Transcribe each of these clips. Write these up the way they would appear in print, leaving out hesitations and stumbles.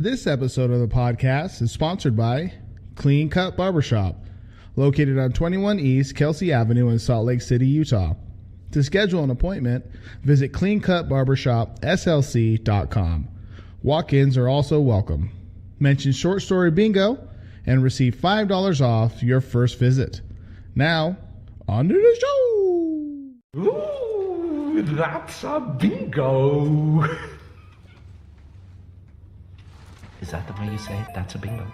This episode of the podcast is sponsored by Clean Cut Barbershop, located on 21 East Kelsey Avenue in Salt Lake City, Utah. To schedule an appointment, visit cleancutbarbershopslc.com. Walk-ins are also welcome. Mention Short Story Bingo and receive $5 off your first visit. Now, on to the show! Ooh, that's a bingo! Is that the way you say it? That's a bingo.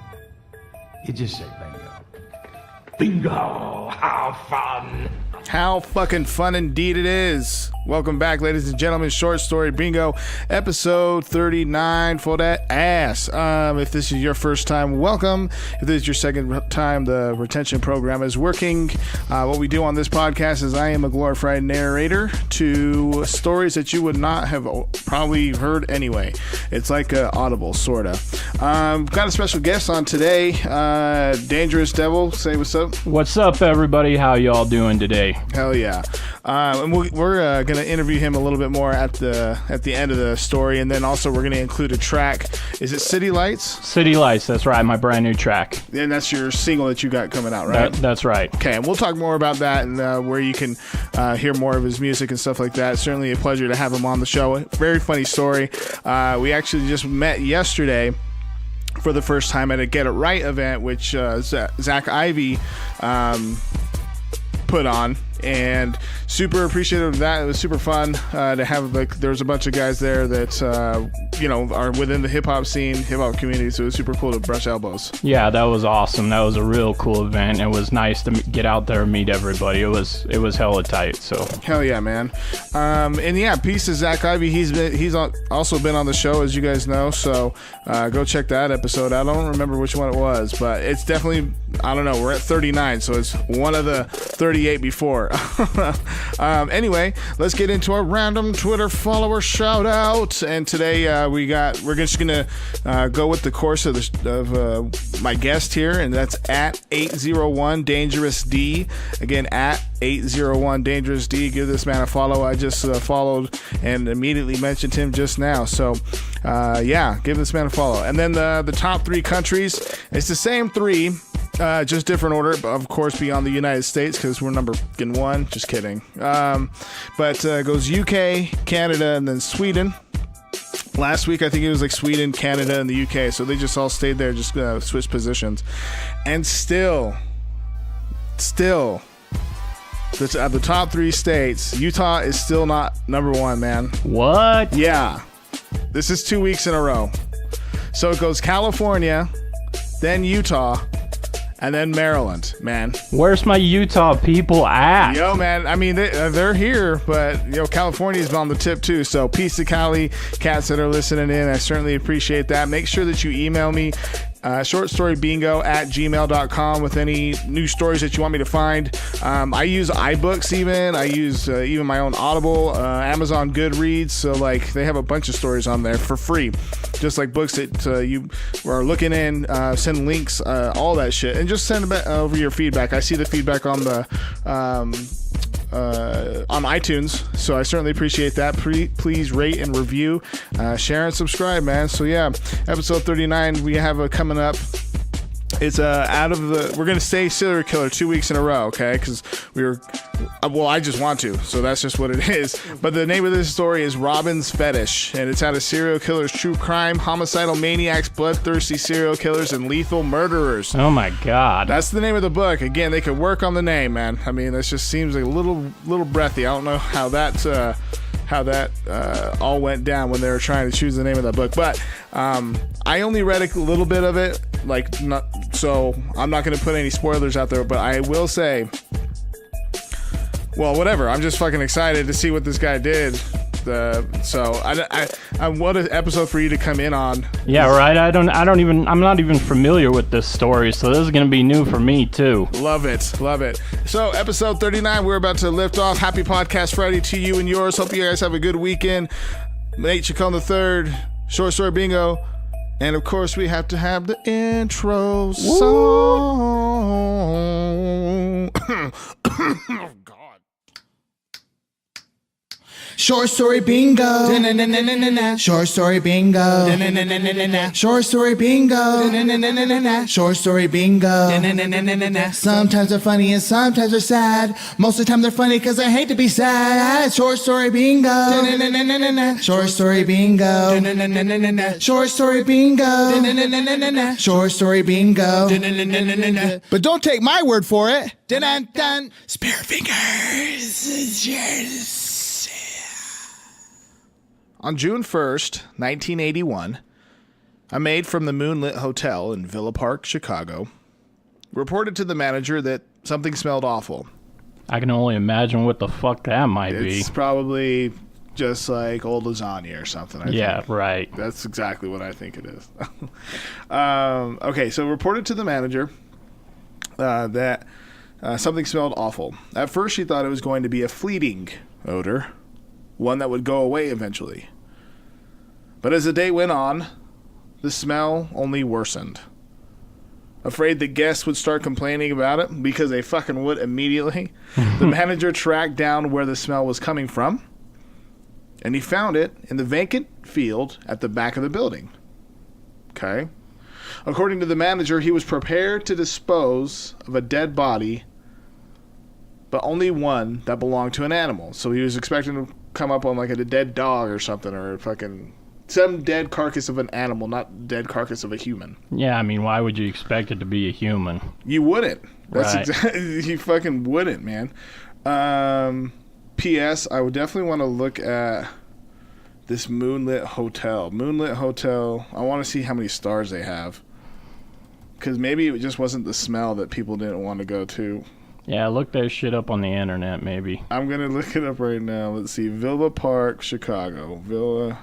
You just said bingo. Bingo! How fun! How fucking fun indeed it is. Welcome back, ladies and gentlemen. Short Story Bingo, episode 39 for that ass. If this is your first time, welcome. If this is your second time, the retention program is working. What we do on this podcast is I am a glorified narrator to stories that you would not have probably heard anyway. It's like Audible, sort of. Got a special guest on today, Dangerous Devil. Say what's up. What's up, everybody? How y'all doing today? Hell yeah. And we're going to interview him a little bit more at the end of the story, and then also we're going to include a track. Is it City Lights? City Lights, that's right, my brand new track. And that's your single that you got coming out, right? That's right. Okay, and we'll talk more about that and where you can hear more of his music and stuff like that. Certainly a pleasure to have him on the show. Very funny story. We actually just met yesterday for the first time at a Get It Right event, which Zach Ivy put on, and super appreciative of that. It was super fun to have, like, there was a bunch of guys there that are within the hip-hop scene, hip-hop community, so it was super cool to brush elbows. Yeah, that was awesome. That was a real cool event. It was nice to get out there and meet everybody. It was hella tight. So hell yeah, man. And yeah, peace to Zach Ivy. He's also been on the show, as you guys know, so go check that episode out. I don't remember which one it was, but it's definitely, I don't know, we're at 39, so it's one of the 38 before. Anyway, let's get into our random Twitter follower shout out. And today we're just gonna go with the course of my guest here, and that's at 801 Dangerous D. Again, at 801 Dangerous D. Give this man a follow. I just followed and immediately mentioned him just now. So yeah, give this man a follow. And then the top 3 countries, it's the same 3. Just different order, but of course beyond the United States, because we're number 1. Just kidding. But it goes UK, Canada, and then Sweden. Last week I think it was like Sweden, Canada, and the UK, so they just all stayed there, just switched positions. And still the top 3 states, Utah is still not number 1, man. what? Yeah, this is 2 weeks in a row. So it goes California, then Utah, and then Maryland, man. Where's my Utah people at? Yo, man, I mean, they're here, but, California's on the tip, too. So peace to Cali cats that are listening in. I certainly appreciate that. Make sure that you email me, shortstorybingo@gmail.com with any new stories that you want me to find. I use iBooks even. I use even my own Audible, Amazon Goodreads. So, like, they have a bunch of stories on there for free. Just like books that you are looking in, send links, all that shit. And just send over your feedback. I see the feedback on the on iTunes, so I certainly appreciate that. Please rate and review, share and subscribe, man. So yeah, episode 39 we have coming up. It's we're gonna say serial killer 2 weeks in a row, okay? Because I just want to, so that's just what it is. But the name of this story is Robin's Fetish, and it's out of serial killers, true crime, homicidal maniacs, bloodthirsty serial killers, and lethal murderers. Oh my God. That's the name of the book. Again, they could work on the name, man. I mean, this just seems like a little breathy. I don't know how that all went down when they were trying to choose the name of that book, but I only read a little bit of it, so I'm not going to put any spoilers out there, but I will say, well, whatever, I'm just fucking excited to see what this guy did. So I want an episode for you to come in on. Yeah, right. I'm not even familiar with this story, so this is gonna be new for me too. Love it. So episode 39, we're about to lift off. Happy Podcast Friday to you and yours. Hope you guys have a good weekend. Nate Chacon III, Short Story Bingo, and of course we have to have the intro song. Short story bingo. Short story bingo. Short story bingo. Short story bingo. Sometimes they're funny and sometimes they're sad. Most of the time they're funny because I hate to be sad. Short story bingo. Short story bingo. Short story bingo. Short story bingo. But don't take my word for it. Spare fingers. On June 1st, 1981, a maid from the Moonlit Hotel in Villa Park, Chicago, reported to the manager that something smelled awful. I can only imagine what the fuck that might be. It's probably just like old lasagna or something. I think. Right. That's exactly what I think it is. Okay, so reported to the manager that something smelled awful. At first, she thought it was going to be a fleeting odor, one that would go away eventually. But as the day went on, the smell only worsened. Afraid the guests would start complaining about it, because they fucking would immediately, the manager tracked down where the smell was coming from, and he found it in the vacant field at the back of the building. Okay? According to the manager, he was prepared to dispose of a dead body, but only one that belonged to an animal. So he was expecting to come up on like a dead dog or something, or fucking some dead carcass of an animal, not dead carcass of a human. Yeah, I mean, why would you expect it to be a human? You wouldn't. That's Right. exactly. You fucking wouldn't, man. P.S. I would definitely want to look at this Moonlit Hotel. Moonlit Hotel. I want to see how many stars they have. Because maybe it just wasn't the smell that people didn't want to go to. Yeah, look that shit up on the internet, maybe. I'm going to look it up right now. Let's see. Villa Park, Chicago. Villa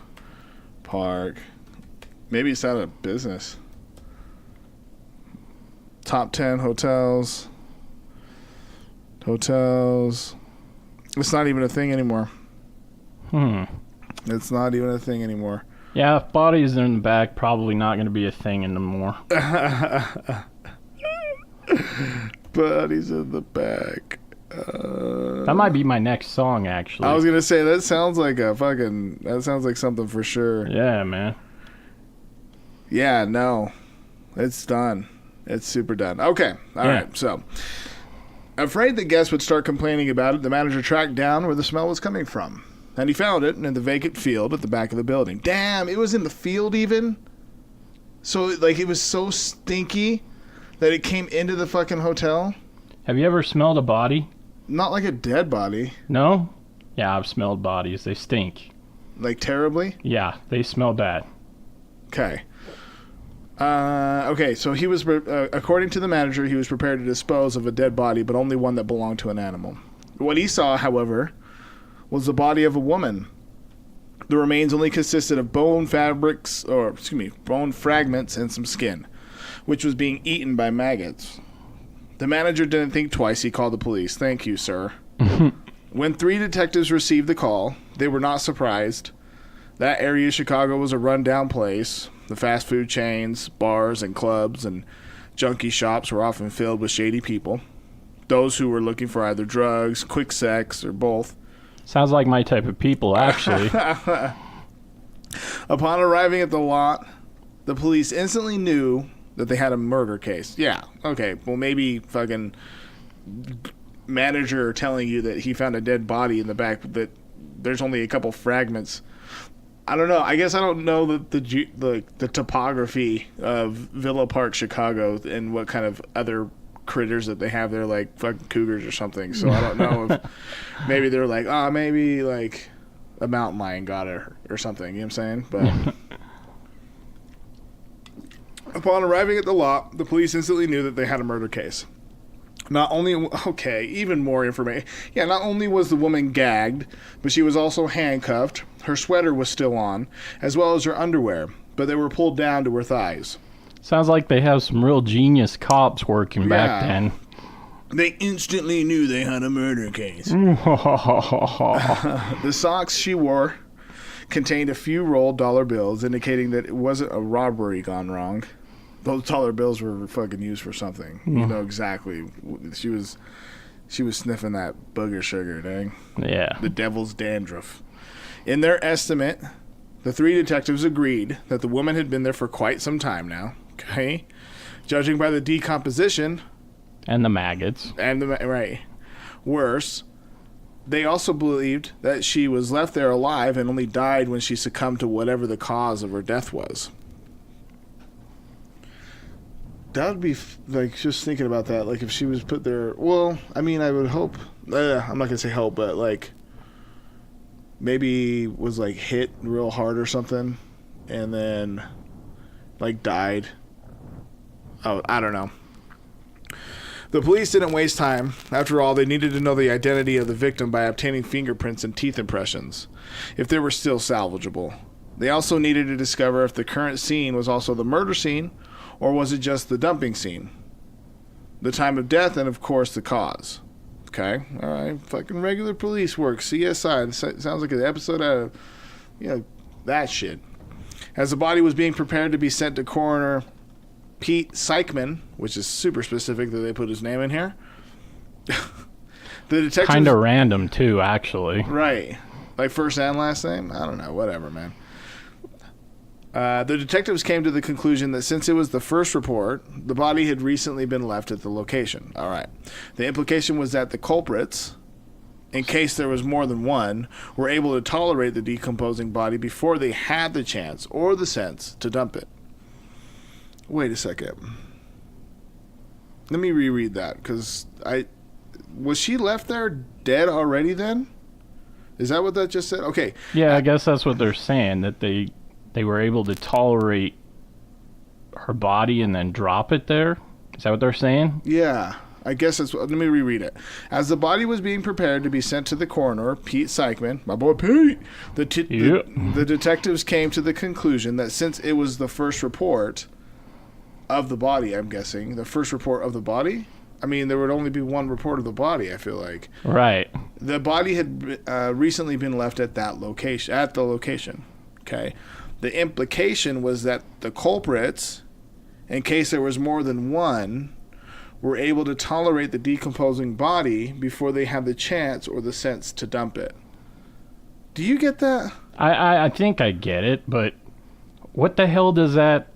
Park. Maybe it's out of business. Top 10 hotels. Hotels. It's not even a thing anymore. It's not even a thing anymore. Yeah, if bodies are in the back, probably not going to be a thing anymore. Bodies in the back. That might be my next song, actually. I was gonna say that sounds like something for sure. Yeah, man. Yeah, no, it's done. It's super done. Okay, all right. So, afraid the guests would start complaining about it, the manager tracked down where the smell was coming from, and he found it in the vacant field at the back of the building. Damn, it was in the field even. So like it was so stinky that it came into the fucking hotel. Have you ever smelled a body? Not like a dead body. No? Yeah, I've smelled bodies. They stink. Like terribly? Yeah, they smell bad. Okay. Okay, so he was, according to the manager, he was prepared to dispose of a dead body, but only one that belonged to an animal. What he saw, however, was the body of a woman. The remains only consisted of bone fragments and some skin, which was being eaten by maggots. The manager didn't think twice. He called the police. Thank you, sir. When 3 detectives received the call, they were not surprised. That area of Chicago was a rundown place. The fast food chains, bars, and clubs and junkie shops were often filled with shady people. Those who were looking for either drugs, quick sex, or both. Sounds like my type of people, actually. Upon arriving at the lot, the police instantly knew that they had a murder case. Yeah, okay, well maybe fucking manager telling you that he found a dead body in the back, that there's only a couple fragments. I don't know. I guess I don't know the topography of Villa Park, Chicago, and what kind of other critters that they have there, like fucking cougars or something. So I don't know if maybe they're like, maybe like a mountain lion got her or something. You know what I'm saying? But upon arriving at the lot, the police instantly knew that they had a murder case. Even more information. Yeah, not only was the woman gagged, but she was also handcuffed. Her sweater was still on, as well as her underwear, but they were pulled down to her thighs. Sounds like they have some real genius cops working back then. They instantly knew they had a murder case. The socks she wore contained a few rolled dollar bills, indicating that it wasn't a robbery gone wrong. Those dollar bills were fucking used for something. You know exactly. She was sniffing that booger sugar, dang. Yeah. The devil's dandruff. In their estimate, the 3 detectives agreed that the woman had been there for quite some time now. Okay, judging by the decomposition And the maggots. right. Worse, they also believed that she was left there alive and only died when she succumbed to whatever the cause of her death was. That would be like, just thinking about that, like if she was put there. Well, I mean, I would hope. I'm not gonna say hope, but like maybe was like hit real hard or something, and then like died. Oh, I don't know. The police didn't waste time. After all, they needed to know the identity of the victim by obtaining fingerprints and teeth impressions, if they were still salvageable. They also needed to discover if the current scene was also the murder scene, or was it just the dumping scene? The time of death, and of course the cause. Okay, all right, fucking regular police work, CSI. It sounds like an episode out of, that shit. As the body was being prepared to be sent to coroner Pete Seichman, which is super specific that they put his name in here. The detective, Kind of random, too, actually. right, like first and last name. I don't know, whatever, man. The detectives came to the conclusion that since it was the first report, the body had recently been left at the location. All right. The implication was that the culprits, in case there was more than one, were able to tolerate the decomposing body before they had the chance or the sense to dump it. Wait a second. Let me reread that, because was she left there dead already then? Is that what that just said? Okay. Yeah, I guess that's what they're saying, that they were able to tolerate her body and then drop it there. Is that what they're saying? Yeah, I guess that's what. Let me reread it. As the body was being prepared to be sent to the coroner, Pete Seichman, my boy Pete, the detectives came to the conclusion that since it was the first report of the body, I'm guessing, the first report of the body? I mean, there would only be one report of the body, I feel like. Right. The body had recently been left at the location. Okay. The implication was that the culprits, in case there was more than one, were able to tolerate the decomposing body before they had the chance or the sense to dump it. Do you get that? I think I get it, but what the hell does that...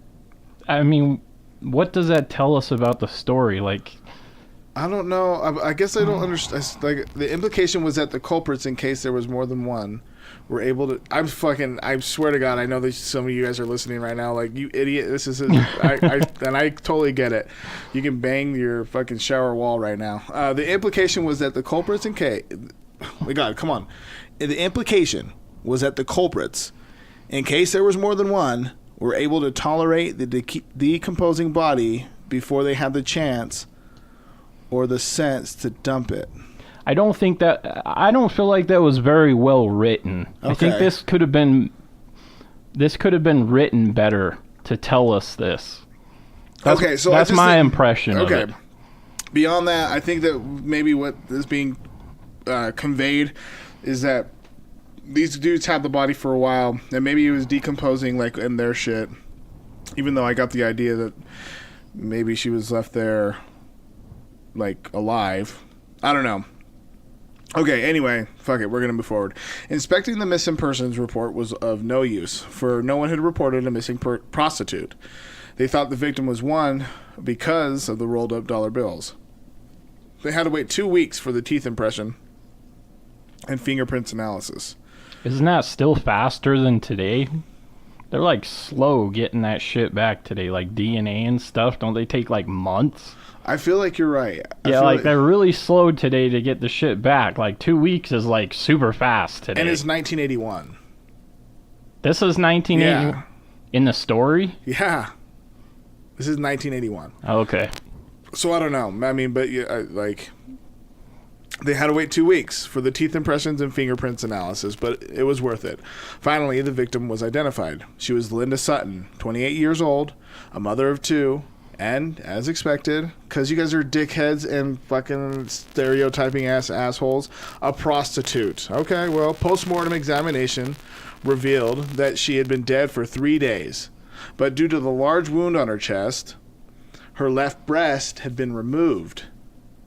I mean, what does that tell us about the story? Like... I don't know. I guess I don't understand. Like, the implication was that the culprits, in case there was more than one, were able to... I swear to God, I know that some of you guys are listening right now, like, you idiot, this is... and I totally get it. You can bang your fucking shower wall right now. The implication was that the culprits, in case... My God, come on. The implication was that the culprits, in case there was more than one, were able to tolerate the decomposing body before they had the chance or the sense to dump it. I don't feel like that was very well written. Okay. I think this could have been written better to tell us this. That's my impression of it. Beyond that, I think that maybe what is being conveyed is that these dudes had the body for a while, and maybe it was decomposing like in their shit. Even though I got the idea that maybe she was left there like alive. I don't know. Okay, anyway, fuck it, we're going to move forward. Inspecting the missing persons report was of no use, for no one had reported a missing prostitute. They thought the victim was one because of the rolled up dollar bills. They had to wait 2 weeks for the teeth impression and fingerprints analysis. Isn't that still faster than today? They're like slow getting that shit back today, like DNA and stuff. Don't they take like months? I feel like you're right. Yeah, like they're really slow today to get the shit back. Like 2 weeks is like super fast today. And it's 1981. This is 1980 Yeah. In the story? Yeah. This is 1981. Okay. So I don't know. I mean, but like they had to wait 2 weeks for the teeth impressions and fingerprints analysis, but it was worth it. Finally, the victim was identified. She was Linda Sutton, 28 years old, a mother of two, and, as expected, because you guys are dickheads and fucking stereotyping assholes, a prostitute. Okay, well, post-mortem examination revealed that she had been dead for 3 days. But due to the large wound on her chest, her left breast had been removed.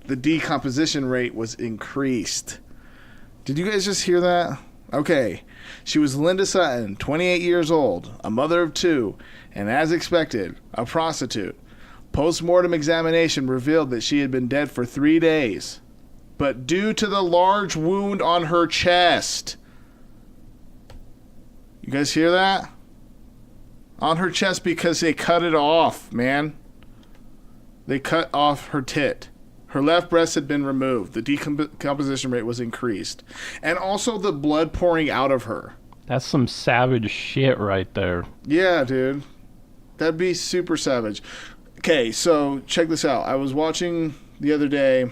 The decomposition rate was increased. Did you guys just hear that? Okay. She was Linda Sutton, 28 years old, a mother of 2, and as expected, a prostitute. Post-mortem examination revealed that she had been dead for 3 days. But due to the large wound on her chest... You guys hear that? On her chest because they cut it off, man. They cut off her tit. Her left breast had been removed. The decomposition rate was increased. And also the blood pouring out of her. That's some savage shit right there. Yeah, dude. That'd be super savage. Okay, so check this out. I was watching the other day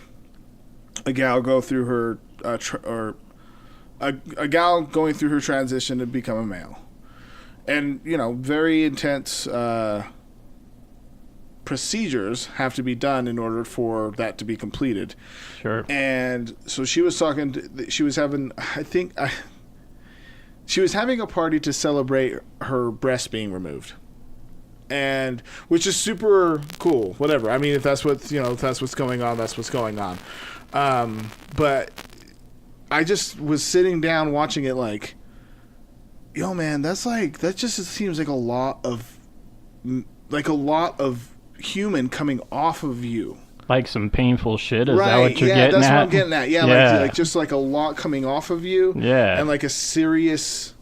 a gal go through her... a gal going through her transition to become a male. And, you know, very intense procedures have to be done in order for that to be completed. Sure. And so she was she was having a party to celebrate her breast being removed. And which is super cool, whatever. I mean, if that's what, you know, if that's what's going on, that's what's going on. But I just was sitting down watching it like, yo, man, that just seems like a lot of human coming off of you. Like some painful shit? Is right, that what you're getting at? Yeah, that's what I'm getting at. Yeah, like just like a lot coming off of you. Yeah. And like a serious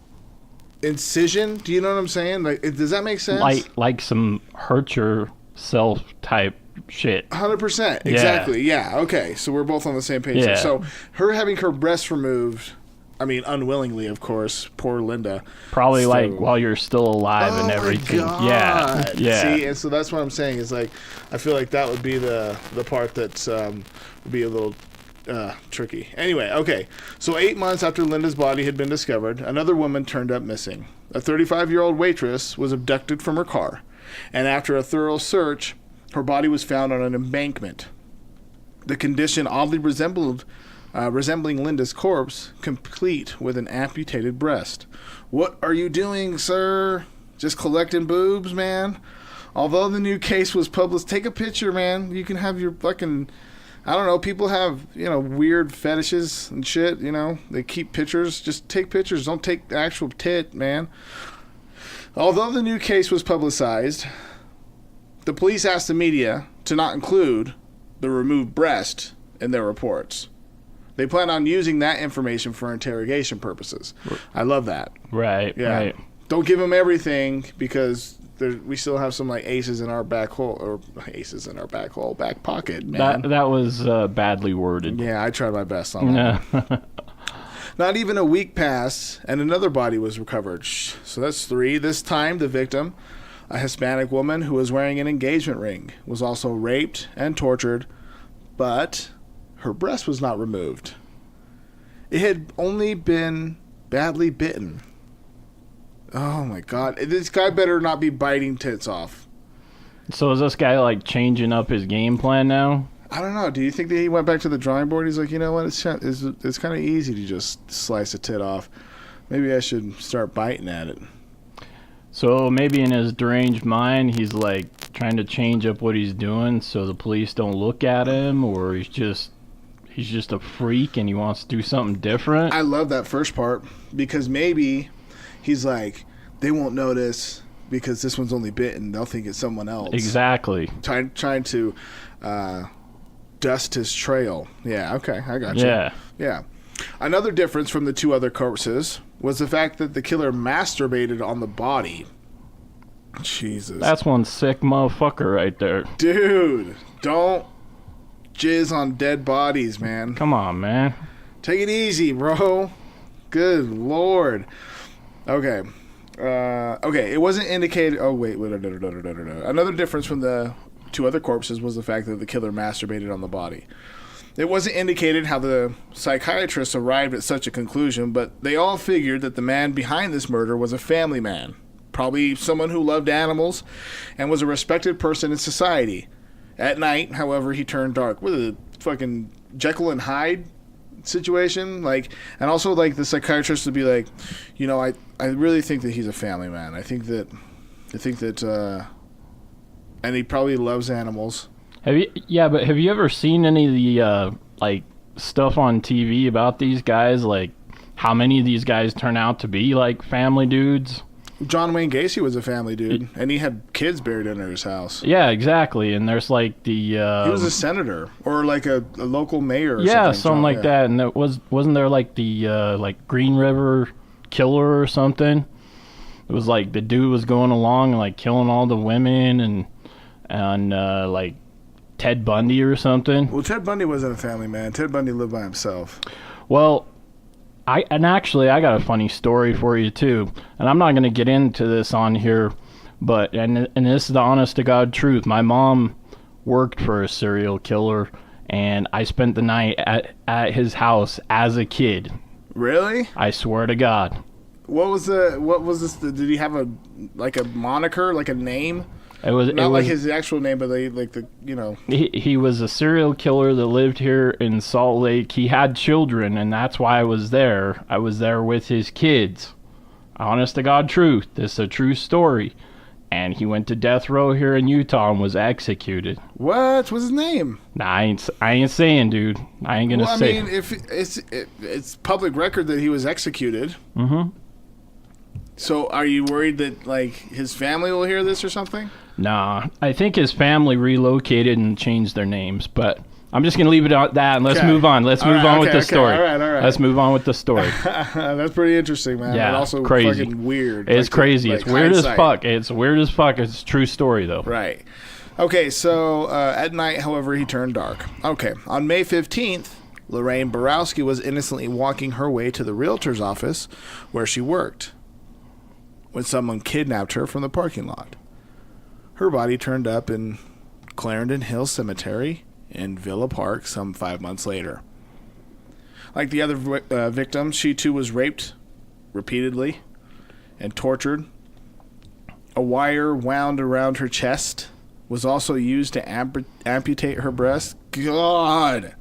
incision. Do you know what I'm saying? Like, does that make sense? Like some hurt yourself type shit. 100%. Exactly. Yeah. Okay. So we're both on the same page. Yeah. So her having her breast removed, I mean, unwillingly, of course. Poor Linda. Probably so, like while you're still alive and everything. My God. Yeah. Yeah. See, and so that's what I'm saying is like, I feel like that would be the part that would be a little tricky. Anyway, okay. So 8 months after Linda's body had been discovered, another woman turned up missing. A 35-year-old waitress was abducted from her car, and after a thorough search, her body was found on an embankment. The condition oddly resembling Linda's corpse, complete with an amputated breast. What are you doing, sir? Just collecting boobs, man? Although the new case was published, take a picture, man. You can have your fucking... I don't know, people have, you know, weird fetishes and shit, you know. They keep pictures. Just take pictures. Don't take the actual tit, man. Although the new case was publicized, the police asked the media to not include the removed breast in their reports. They plan on using that information for interrogation purposes. I love that. Right, Yeah. right. Don't give them everything because we still have some like aces in our back pocket, man. That was badly worded. Yeah, I tried my best on that. Not even a week passed, and another body was recovered. So that's 3. This time, the victim, a Hispanic woman who was wearing an engagement ring, was also raped and tortured, but her breast was not removed. It had only been badly bitten. Oh my God. This guy better not be biting tits off. So is this guy like changing up his game plan now? I don't know. Do you think that he went back to the drawing board? He's like, you know what? It's kind of easy to just slice a tit off. Maybe I should start biting at it. So maybe in his deranged mind, he's like trying to change up what he's doing so the police don't look at him, or he's just a freak and he wants to do something different. I love that first part because maybe he's like, they won't notice because this one's only bitten. They'll think it's someone else. Exactly. Trying to dust his trail. Yeah, okay, I got you. Yeah. Another difference from the 2 other corpses was the fact that the killer masturbated on the body. Jesus. That's one sick motherfucker right there. Dude, don't jizz on dead bodies, man. Come on, man. Take it easy, bro. Good Lord. Okay. It wasn't indicated... Oh, wait. Another difference from the 2 other corpses was the fact that the killer masturbated on the body. It wasn't indicated how the psychiatrists arrived at such a conclusion, but they all figured that the man behind this murder was a family man, probably someone who loved animals and was a respected person in society. At night, however, he turned dark. What a fucking Jekyll and Hyde situation? Like, and also, like, the psychiatrist would be like, you know, I really think that he's a family man. I think that, and he probably loves animals. Have you ever seen any of the like stuff on TV about these guys? Like how many of these guys turn out to be like family dudes. John Wayne Gacy was a family dude, and he had kids buried under his house. Yeah, exactly. And there's like the He was a senator or like a local mayor. Or something like that. And wasn't there like the like Green River Killer or something? It was like the dude was going along and like killing all the women and like Ted Bundy or something. Well, Ted Bundy wasn't a family man. Ted Bundy lived by himself. Well, I got a funny story for you too, and I'm not going to get into this on here, but and this is the honest to God truth. My mom worked for a serial killer, and I spent the night at his house as a kid. Really? I swear to God. What was this? Did he have a moniker, like a name? It was not like his actual name, but He was a serial killer that lived here in Salt Lake. He had children, and that's why I was there. I was there with his kids. Honest to God truth. This is a true story. And he went to death row here in Utah and was executed. What was his name? Nah, I ain't saying, dude. I ain't gonna say. I mean, if it's public record that he was executed. Mm-hmm. So are you worried that like his family will hear this or something? Nah, I think his family relocated and changed their names, but I'm just going to leave it at that, and let's move on. Let's move on with the story. All right. Let's move on with the story. That's pretty interesting, man. Yeah, but also crazy. Fucking weird. It's crazy. Like it's weird hindsight. as fuck. It's weird as fuck. It's a true story, though. Right. Okay, so at night, however, he turned dark. Okay, on May 15th, Lorraine Borowski was innocently walking her way to the realtor's office where she worked when someone kidnapped her from the parking lot. Her body turned up in Clarendon Hill Cemetery in Villa Park some 5 months later. Like the other victims, she too was raped repeatedly and tortured. A wire wound around her chest was also used to amputate her breast. God!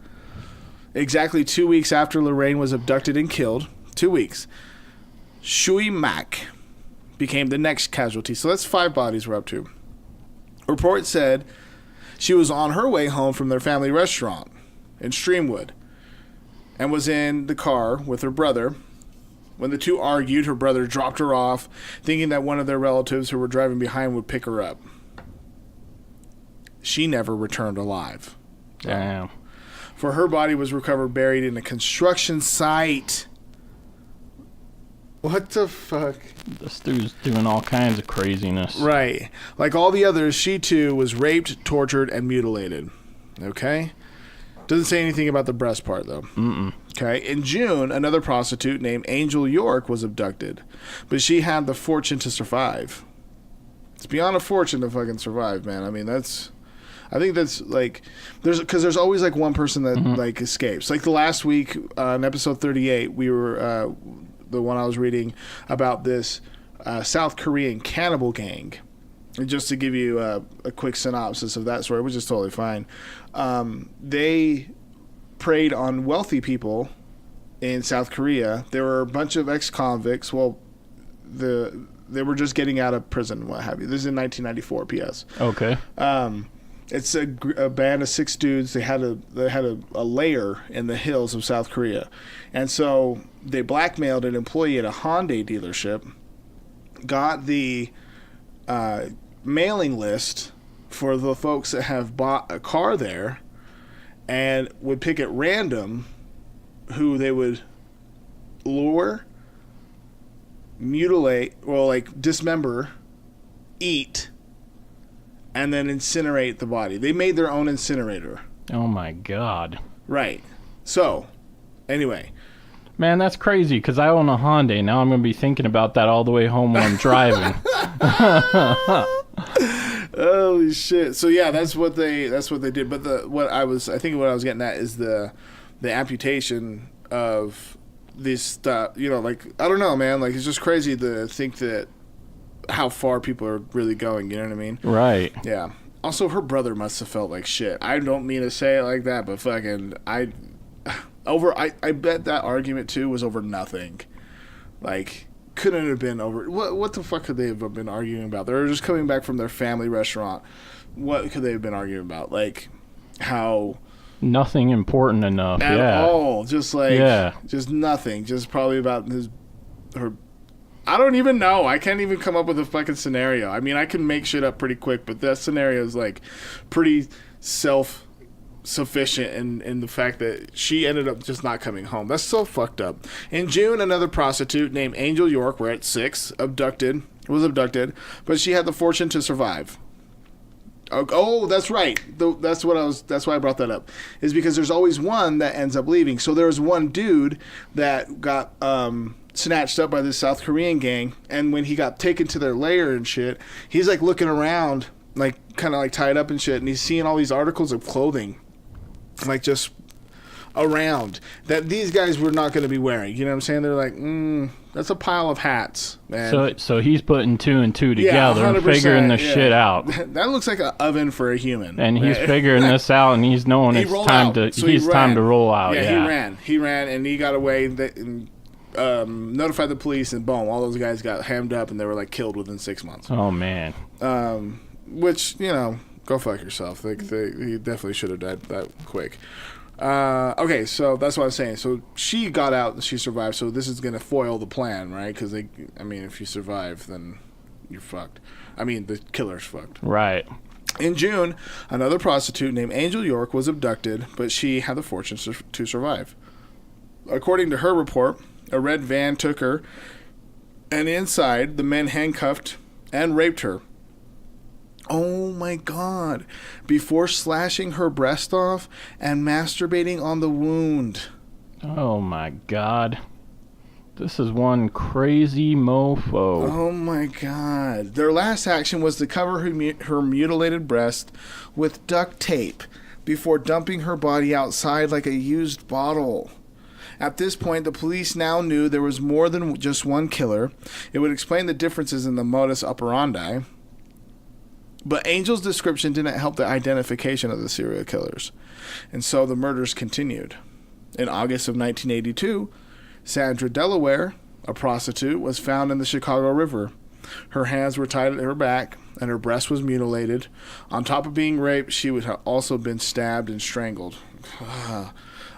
Exactly 2 weeks after Lorraine was abducted and killed, 2 weeks, Shui Mack became the next casualty. So that's 5 bodies we're up to. Report said she was on her way home from their family restaurant in Streamwood and was in the car with her brother. When the two argued, her brother dropped her off, thinking that one of their relatives who were driving behind would pick her up. She never returned alive. Damn. For her body was recovered buried in a construction site. What the fuck? This dude's doing all kinds of craziness. Right. Like all the others, she too was raped, tortured, and mutilated. Okay? Doesn't say anything about the breast part, though. Mm-mm. Okay? In June, another prostitute named Angel York was abducted. But she had the fortune to survive. It's beyond a fortune to fucking survive, man. I mean, I think that's like... There's always like one person that like escapes. Like the last week, in episode 38, we were... the one I was reading about this South Korean cannibal gang. And just to give you a quick synopsis of that story, which is totally fine. They preyed on wealthy people in South Korea. There were a bunch of ex-convicts. Well, they were just getting out of prison, what have you. This is in 1994, P.S. Okay. It's a band of 6 dudes. They had a lair in the hills of South Korea. And so they blackmailed an employee at a Hyundai dealership, got the mailing list for the folks that have bought a car there, and would pick at random who they would lure, mutilate, well, like dismember, eat, and then incinerate the body. They made their own incinerator. Oh my God. Right. So, anyway. Man, that's crazy, because I own a Hyundai. Now I'm going to be thinking about that all the way home when I'm driving. Holy shit. So yeah, that's what they did. But what I was getting at is the amputation of this stuff. You know, like, I don't know, man. Like, it's just crazy to think that how far people are really going, you know what I mean? Right. Yeah. Also, her brother must have felt like shit. I don't mean to say it like that, but fucking I bet that argument too was over nothing. Like, couldn't have been over what the fuck could they have been arguing about? They were just coming back from their family restaurant. What could they have been arguing about? Like how Nothing important enough. at all. Just like, Yeah. just nothing. Just probably about her. I don't even know. I can't even come up with a fucking scenario. I mean, I can make shit up pretty quick, but that scenario is like pretty self-sufficient in the fact that she ended up just not coming home. That's so fucked up. In June, another prostitute named Angel York, we're at 6, was abducted, but she had the fortune to survive. Oh, that's right. That's why I brought that up. Is because there's always one that ends up leaving. So there was one dude that got snatched up by this South Korean gang, and when he got taken to their lair and shit, he's like looking around, like kind of like tied up and shit, and he's seeing all these articles of clothing, like just around that these guys were not going to be wearing. You know what I'm saying? They're like, that's a pile of hats, man. So he's putting 2 and 2 together and figuring the shit out. That looks like an oven for a human. And he's figuring this out, and he's knowing it's time to roll out. Yeah, he ran, and he got away. And notified the police, and boom, all those guys got hemmed up, and they were like killed within 6 months. Oh man. Which, you know, go fuck yourself. He definitely should have died that quick. Okay, so that's what I was saying. So she got out and she survived. So this is gonna foil the plan, right? Because if you survive, then you're fucked. I mean, the killer's fucked. Right. In June, another prostitute named Angel York was abducted, but she had the fortune to survive. According to her report, a red van took her, and inside, the men handcuffed and raped her. Oh my God. Before slashing her breast off and masturbating on the wound. Oh my God. This is one crazy mofo. Oh my God. Their last action was to cover her mutilated breast with duct tape before dumping her body outside like a used bottle. At this point, the police now knew there was more than just one killer. It would explain the differences in the modus operandi. But Angel's description didn't help the identification of the serial killers. And so the murders continued. In August of 1982, Sandra Delaware, a prostitute, was found in the Chicago River. Her hands were tied at her back, and her breast was mutilated. On top of being raped, she would have also been stabbed and strangled.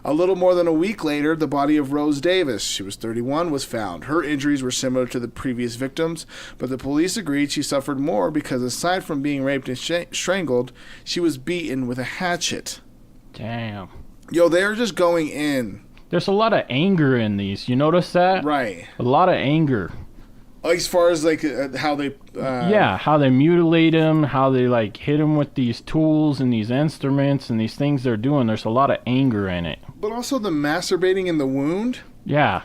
A little more than a week later, the body of Rose Davis, she was 31, was found. Her injuries were similar to the previous victims, but the police agreed she suffered more because aside from being raped and strangled, she was beaten with a hatchet. Damn. Yo, they're just going in. There's a lot of anger in these. You notice that? Right. A lot of anger. As far as like how they how they mutilate him, how they like hit him with these tools and these instruments and these things they're doing. There's a lot of anger in it. But also the masturbating in the wound. Yeah,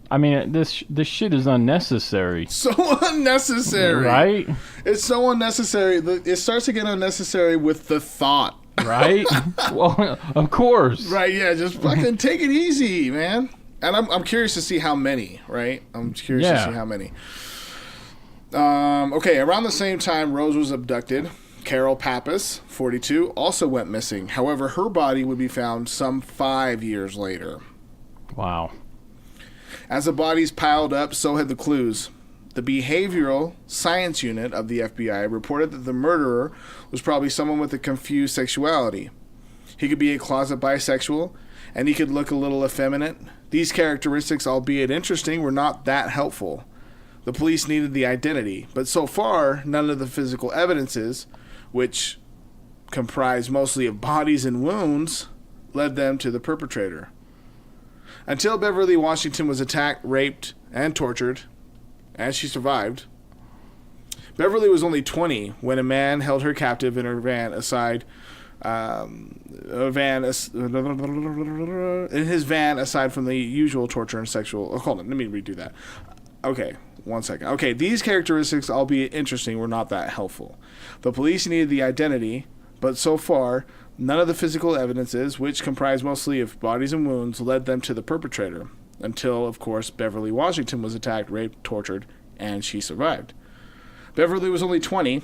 I mean this shit is unnecessary. So unnecessary, right? It's so unnecessary. It starts to get unnecessary with the thought, right? Well, of course, right? Yeah, just fucking take it easy, man. And I'm curious to see how many, right? I'm curious to see how many. Okay, around the same time Rose was abducted, Carol Pappas, 42, also went missing. However, her body would be found some 5 years later. Wow. As the bodies piled up, so had the clues. The Behavioral Science Unit of the FBI reported that the murderer was probably someone with a confused sexuality. He could be a closet bisexual, and he could look a little effeminate. These characteristics, albeit interesting, were not that helpful. The police needed the identity, but so far, none of the physical evidences, which comprised mostly of bodies and wounds, led them to the perpetrator. Until Beverly Washington was attacked, raped, and tortured, and she survived. Beverly was only 20 when a man held her captive in her van aside from the usual torture and sexual. Oh, hold on, let me redo that. Okay, 1 second. Okay, these characteristics, albeit interesting, were not that helpful. The police needed the identity, but so far, none of the physical evidences, which comprised mostly of bodies and wounds, led them to the perpetrator. Until, of course, Beverly Washington was attacked, raped, tortured, and she survived. Beverly was only 20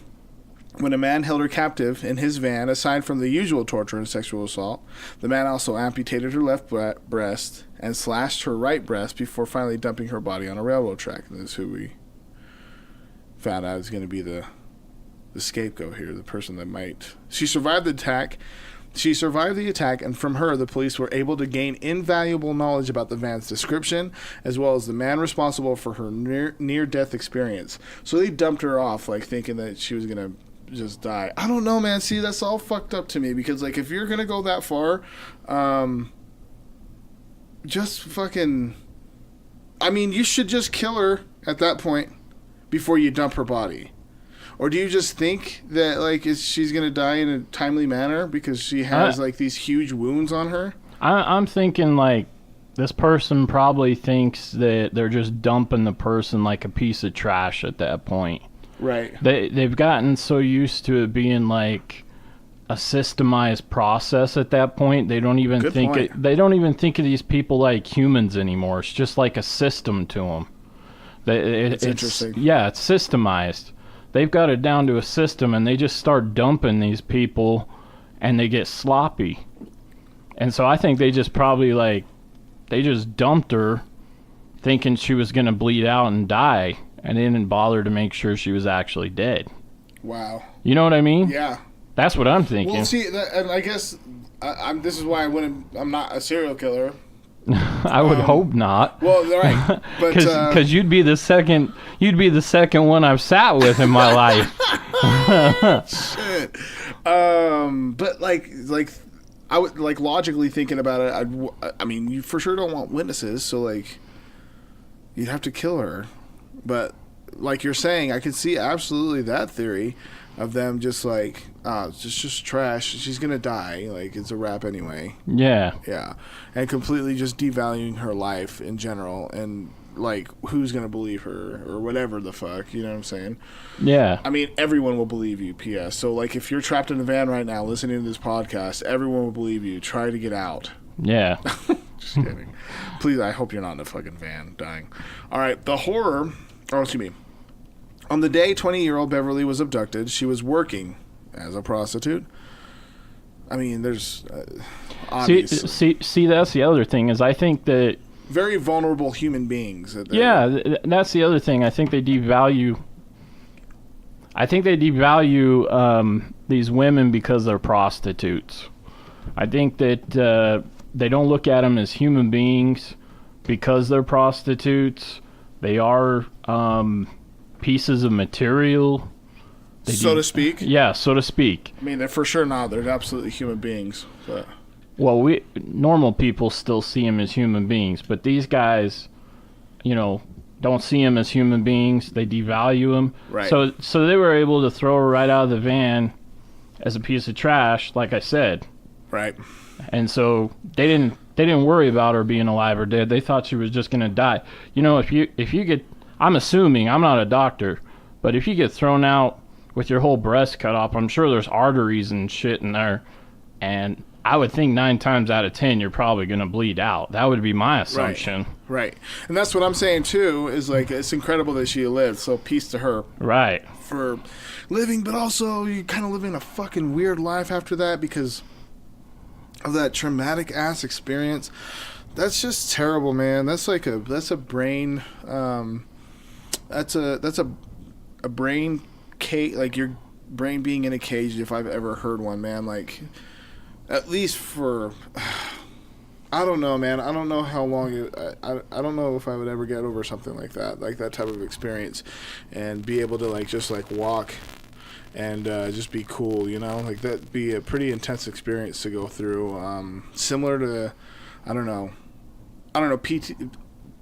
when a man held her captive in his van. Aside from the usual torture and sexual assault, the man also amputated her left breast and slashed her right breast before finally dumping her body on a railroad track. And this is who we found out is going to be the scapegoat here, the person that might... She survived the attack, She survived the attack, and from her, the police were able to gain invaluable knowledge about the van's description, as well as the man responsible for her near-death experience. So they dumped her off, like, thinking that she was going to just die. I don't know, man. See, that's all fucked up to me, because, like, if you're going to go that far, just fucking... I mean, you should just kill her at that point before you dump her body. Or do you just think that, like, she's going to die in a timely manner because she has, like, these huge wounds on her? I'm thinking, like, this person probably thinks that they're just dumping the person like a piece of trash at that point. Right. They've gotten so used to it being, like, a systemized process at that point. They don't even they don't even think of these people like humans anymore. It's just like a system to them. It's interesting. Yeah, it's systemized. They've got it down to a system, and they just start dumping these people, and they get sloppy. And so I think they just probably, like, they just dumped her thinking she was going to bleed out and die, and they didn't bother to make sure she was actually dead. Wow. You know what I mean? Yeah. That's what I'm thinking. Well, see, and I guess this is why I'm not a serial killer. I would hope not. Well, right, because you'd be the second one I've sat with in my life. Shit. But like I would, like, logically thinking about it, I mean, you for sure don't want witnesses, so, like, you'd have to kill her. But like you're saying, I could see absolutely that theory of them just like, it's just trash. She's gonna die. Like, it's a wrap anyway. Yeah. Yeah. And completely just devaluing her life in general, and, like, who's gonna believe her or whatever the fuck, you know what I'm saying? Yeah. I mean, everyone will believe you, P.S. So, like, if you're trapped in a van right now listening to this podcast, everyone will believe you. Try to get out. Yeah. Just kidding. Please, I hope you're not in a fucking van dying. All right, the horror... Oh, excuse me. On the day 20-year-old Beverly was abducted, she was working as a prostitute. I mean, there's... obviously... See, that's the other thing, is I think that... Very vulnerable human beings. That's the other thing. I think they devalue these women because they're prostitutes. I think that they don't look at them as human beings because they're prostitutes. They are pieces of material. So to speak? Yeah, so to speak. I mean, they're for sure not. They're absolutely human beings. But. Well, normal people still see them as human beings, but these guys, you know, don't see them as human beings. They devalue them. Right. So they were able to throw her right out of the van as a piece of trash, like I said. Right. And so they didn't worry about her being alive or dead. They thought she was just going to die. You know, if you get, I'm assuming, I'm not a doctor, but if you get thrown out with your whole breast cut off, I'm sure there's arteries and shit in there, and I would think 9 times out of 10 you're probably going to bleed out. That would be my assumption. Right. And that's what I'm saying too, is, like, it's incredible that she lived, so peace to her. Right. For living, but also you kind of living a fucking weird life after that because of that traumatic ass experience. That's just terrible, man. That's a brain that's a brain cage, like your brain being in a cage, if I've ever heard one, man. Like, at least for, I don't know, man. I don't know how long I don't know if I would ever get over something like that type of experience, and be able to, like, just, like, walk and just be cool, you know? Like, that'd be a pretty intense experience to go through. Similar to, I don't know,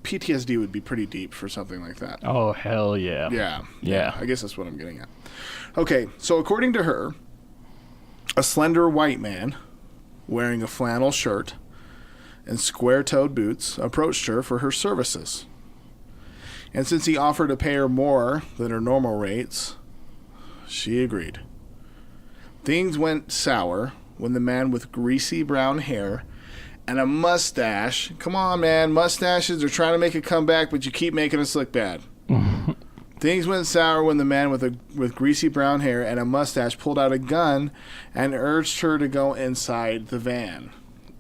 PTSD would be pretty deep for something like that. Oh, hell yeah. Yeah. I guess that's what I'm getting at. Okay, so according to her, a slender white man wearing a flannel shirt and square-toed boots approached her for her services. And since he offered to pay her more than her normal rates, she agreed. Things went sour when the man with greasy brown hair and a mustache... Come on, man. Mustaches are trying to make a comeback, but you keep making us look bad. Things went sour when the man with greasy brown hair and a mustache pulled out a gun and urged her to go inside the van.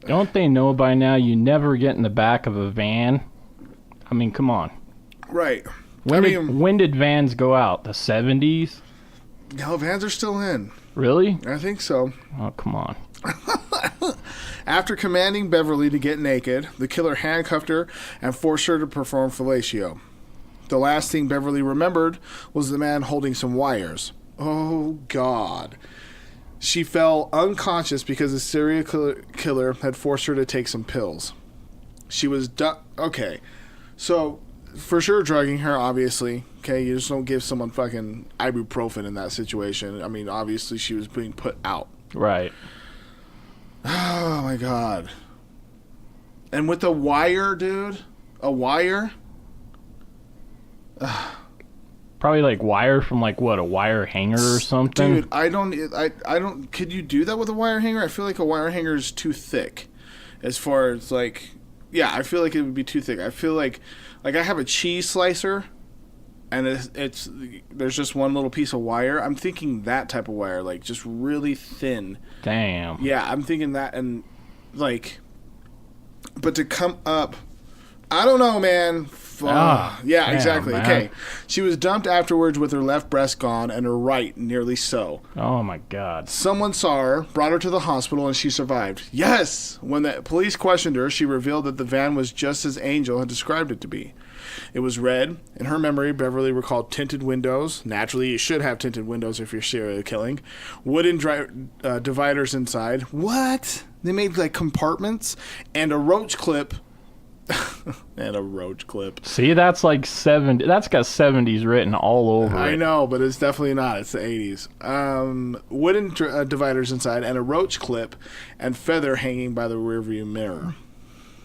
Don't they know by now you never get in the back of a van? I mean, come on. Right. When did vans go out? The 70s? No, vans are still in. Really? I think so. Oh, come on. After commanding Beverly to get naked, the killer handcuffed her and forced her to perform fellatio. The last thing Beverly remembered was the man holding some wires. Oh, God. She fell unconscious because the serial killer had forced her to take some pills. She was okay. So, for sure drugging her, obviously. Okay, you just don't give someone fucking ibuprofen in that situation. I mean, obviously she was being put out. Right. Oh, my God. And with a wire, dude? A wire? Probably like wire from like what, a wire hanger or something? Dude, I don't, could you do that with a wire hanger? I feel like a wire hanger is too thick. As far as like, yeah, I feel like it would be too thick. I feel like I have a cheese slicer and it's there's just one little piece of wire. I'm thinking that type of wire, like just really thin. Damn. Yeah, I'm thinking that, and like, but to come up, I don't know, man. Yeah, damn, exactly. Man. Okay. She was dumped afterwards with her left breast gone and her right nearly so. Oh, my God. Someone saw her, brought her to the hospital, and she survived. Yes! When the police questioned her, she revealed that the van was just as Angel had described it to be. It was red. In her memory, Beverly recalled tinted windows. Naturally, you should have tinted windows if you're serial killing. Wooden dividers inside. What? They made, like, compartments? And a roach clip. And a roach clip. See, that's like 70. That's got 70s written all over it. I know, but it's definitely not. It's the 80s. Wooden dividers inside and a roach clip and feather hanging by the rearview mirror.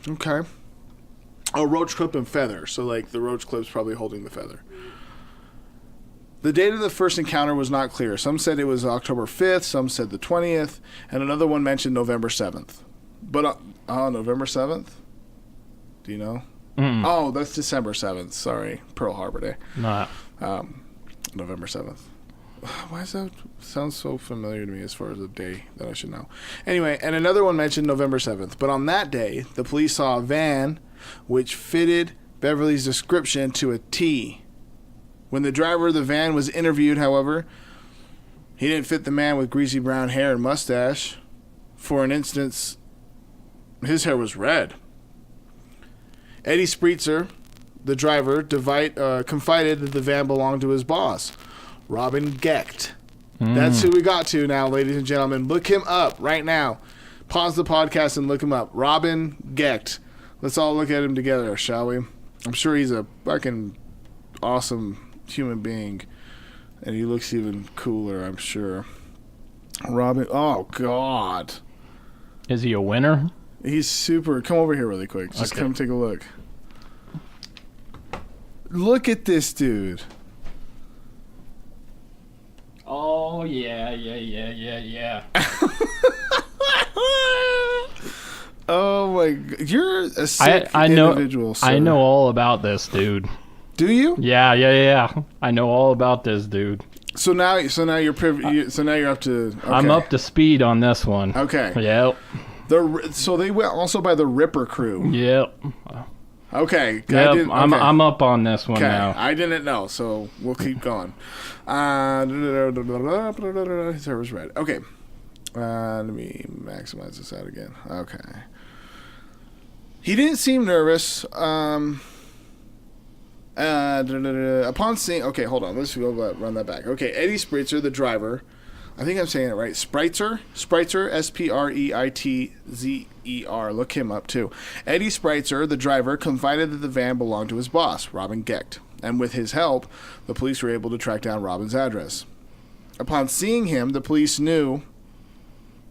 Okay. A roach clip and feather. So, like, the roach clip's probably holding the feather. The date of the first encounter was not clear. Some said it was October 5th, some said the 20th, and another one mentioned November 7th. But, November 7th? Do you know? Oh, that's December 7th. Sorry. Pearl Harbor Day. Nah. November 7th. Why does that sound so familiar to me as far as a day that I should know? Anyway, and another one mentioned November 7th. But on that day, the police saw a van which fitted Beverly's description to a T. When the driver of the van was interviewed, however, he didn't fit the man with greasy brown hair and mustache. For an instance, his hair was red. Eddie Spreitzer, the driver, confided that the van belonged to his boss, Robin Gecht. That's who we got to now, ladies and gentlemen. Look him up right now. Pause the podcast and look him up. Robin Gecht. Let's all look at him together, shall we? I'm sure he's a fucking awesome human being, and he looks even cooler, I'm sure. Robin, oh, God. Is he a winner? He's super. Come over here really quick. Just come take a look. Look at this dude. Oh, yeah. Oh, my God. You're a sick individual, sir. I know all about this dude. Do you? Yeah. I know all about this dude. So now you're privy. So now you're up to. Okay. I'm up to speed on this one. Okay. Yep. So they went also by the Ripper crew. Yep. Okay. Yep. I'm up on this one now. I didn't know, so we'll keep going. His hair was red. Okay. Let me maximize this out again. Okay. He didn't seem nervous. Upon seeing... Okay, hold on. Let's run that back. Okay, Eddie Spreitzer, the driver. I think I'm saying it right. Spreitzer, Spreitzer. Look him up, too. Eddie Spreitzer, the driver, confided that the van belonged to his boss, Robin Gecht. And with his help, the police were able to track down Robin's address. Upon seeing him, the police knew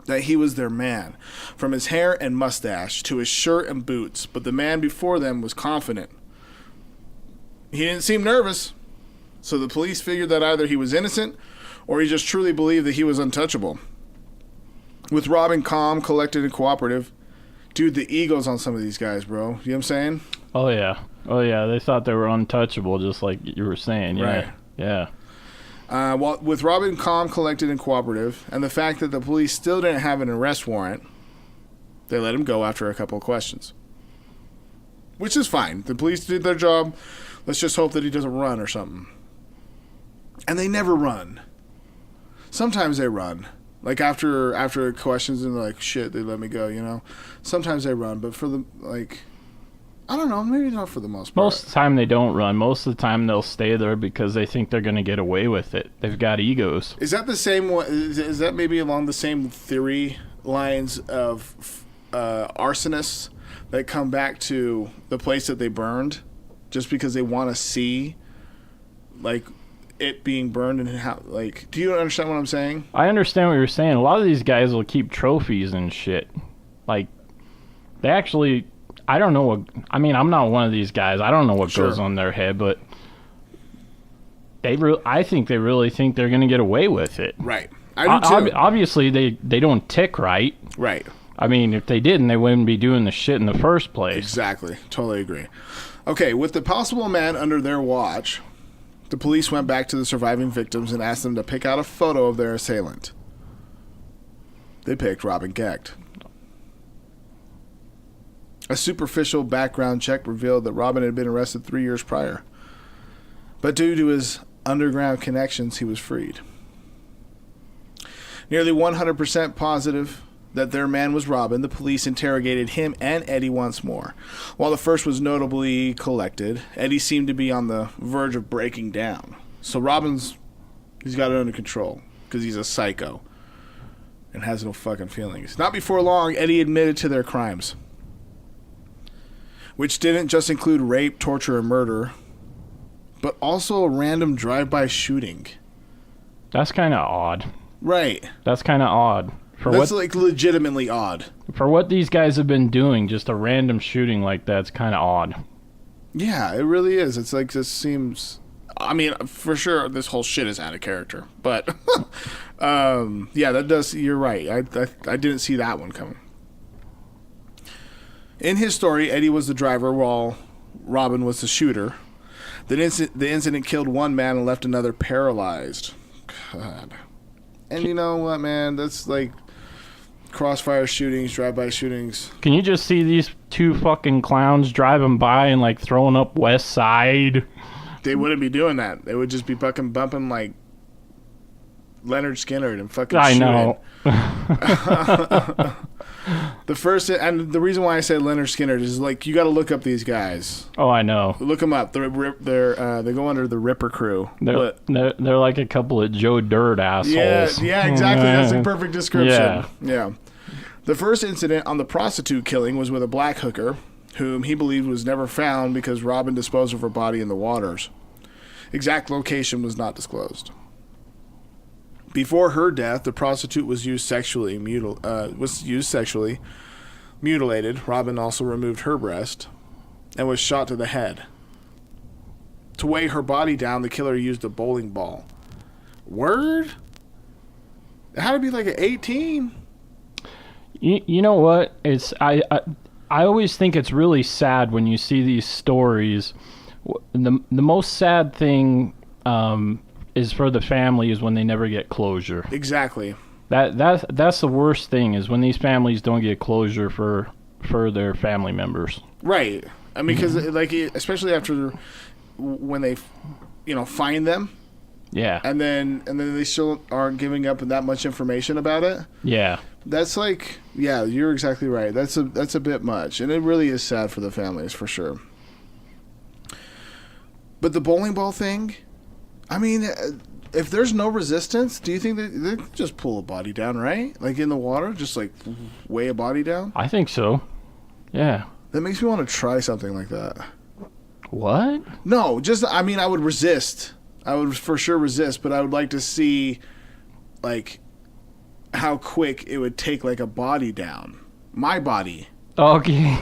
that he was their man, from his hair and mustache to his shirt and boots. But the man before them was confident. He didn't seem nervous, so the police figured that either he was innocent or he just truly believed that he was untouchable. With Robin calm, collected, and cooperative, dude, the egos on some of these guys, bro. You know what I'm saying? Oh, yeah. They thought they were untouchable, just like you were saying. Yeah. Right. Yeah. With Robin calm, collected, and cooperative, and the fact that the police still didn't have an arrest warrant, they let him go after a couple of questions. Which is fine. The police did their job. Let's just hope that he doesn't run or something. And they never run. Sometimes they run. Like after questions and they're like, shit, they let me go, you know. Sometimes they run, but for the, like, I don't know, maybe not for the most part. Most of the time they don't run. Most of the time they'll stay there because they think they're going to get away with it. They've got egos. Is that the same one? Is that maybe along the same theory lines of arsonists that come back to the place that they burned just because they want to see, like, it being burned and how, like, do you understand what I'm saying? I understand what you're saying. A lot of these guys will keep trophies and shit. Like, they actually, I don't know what, I mean, I'm not one of these guys. I don't know what goes on their head, but I think they really think they're going to get away with it. Right. I do too. Obviously, they don't tick right. Right. I mean, if they didn't, they wouldn't be doing the shit in the first place. Exactly. Totally agree. Okay, with the possible man under their watch, the police went back to the surviving victims and asked them to pick out a photo of their assailant. They picked Robin Gecht. A superficial background check revealed that Robin had been arrested 3 years prior. But due to his underground connections, he was freed. Nearly 100% positive that their man was Robin, the police interrogated him and Eddie once more. While the first was notably collected, Eddie seemed to be on the verge of breaking down. So he's got it under control because he's a psycho and has no fucking feelings. Not before long, Eddie admitted to their crimes, which didn't just include rape, torture, and murder, but also a random drive-by shooting. That's kind of odd. Right. That's kind of odd. That's like legitimately odd. For what these guys have been doing, just a random shooting like that's kind of odd. Yeah, it really is. It's like, this seems, I mean, for sure this whole shit is out of character, but yeah, that does, you're right. I didn't see that one coming. In his story, Eddie was the driver while Robin was the shooter. The incident killed one man and left another paralyzed. God. And you know what, man? That's like crossfire shootings, drive-by shootings. Can you just see these two fucking clowns driving by and like throwing up West Side? They wouldn't be doing that. They would just be fucking bumping like Leonard Skinner and fucking I shooting. know. The first, and the reason why I said Leonard Skinner is like, you got to look up these guys. Oh, I know. Look them up. They go under the Ripper Crew. They're like a couple of Joe Dirt assholes. Yeah, exactly. That's a perfect description. Yeah. The first incident on the prostitute killing was with a black hooker, whom he believed was never found because Robin disposed of her body in the waters. Exact location was not disclosed. Before her death, the prostitute was used sexually mutilated. Robin also removed her breast and was shot to the head. To weigh her body down, the killer used a bowling ball. Word? It had to be like an 18. You know what? I always think it's really sad when you see these stories. The most sad thing is for the family is when they never get closure. Exactly. That's the worst thing is when these families don't get closure for their family members. Right. I mean, because like, especially after when they, find them. Yeah. And then they still aren't giving up that much information about it. Yeah. That's like, yeah, you're exactly right. That's a bit much, and it really is sad for the families for sure. But the bowling ball thing, I mean, if there's no resistance, do you think they could just pull a body down, right? Like in the water, just like weigh a body down? I think so. Yeah. That makes me want to try something like that. What? No, I would resist. I would for sure resist, but I would like to see, like, how quick it would take, like, a body down. My body. Okay.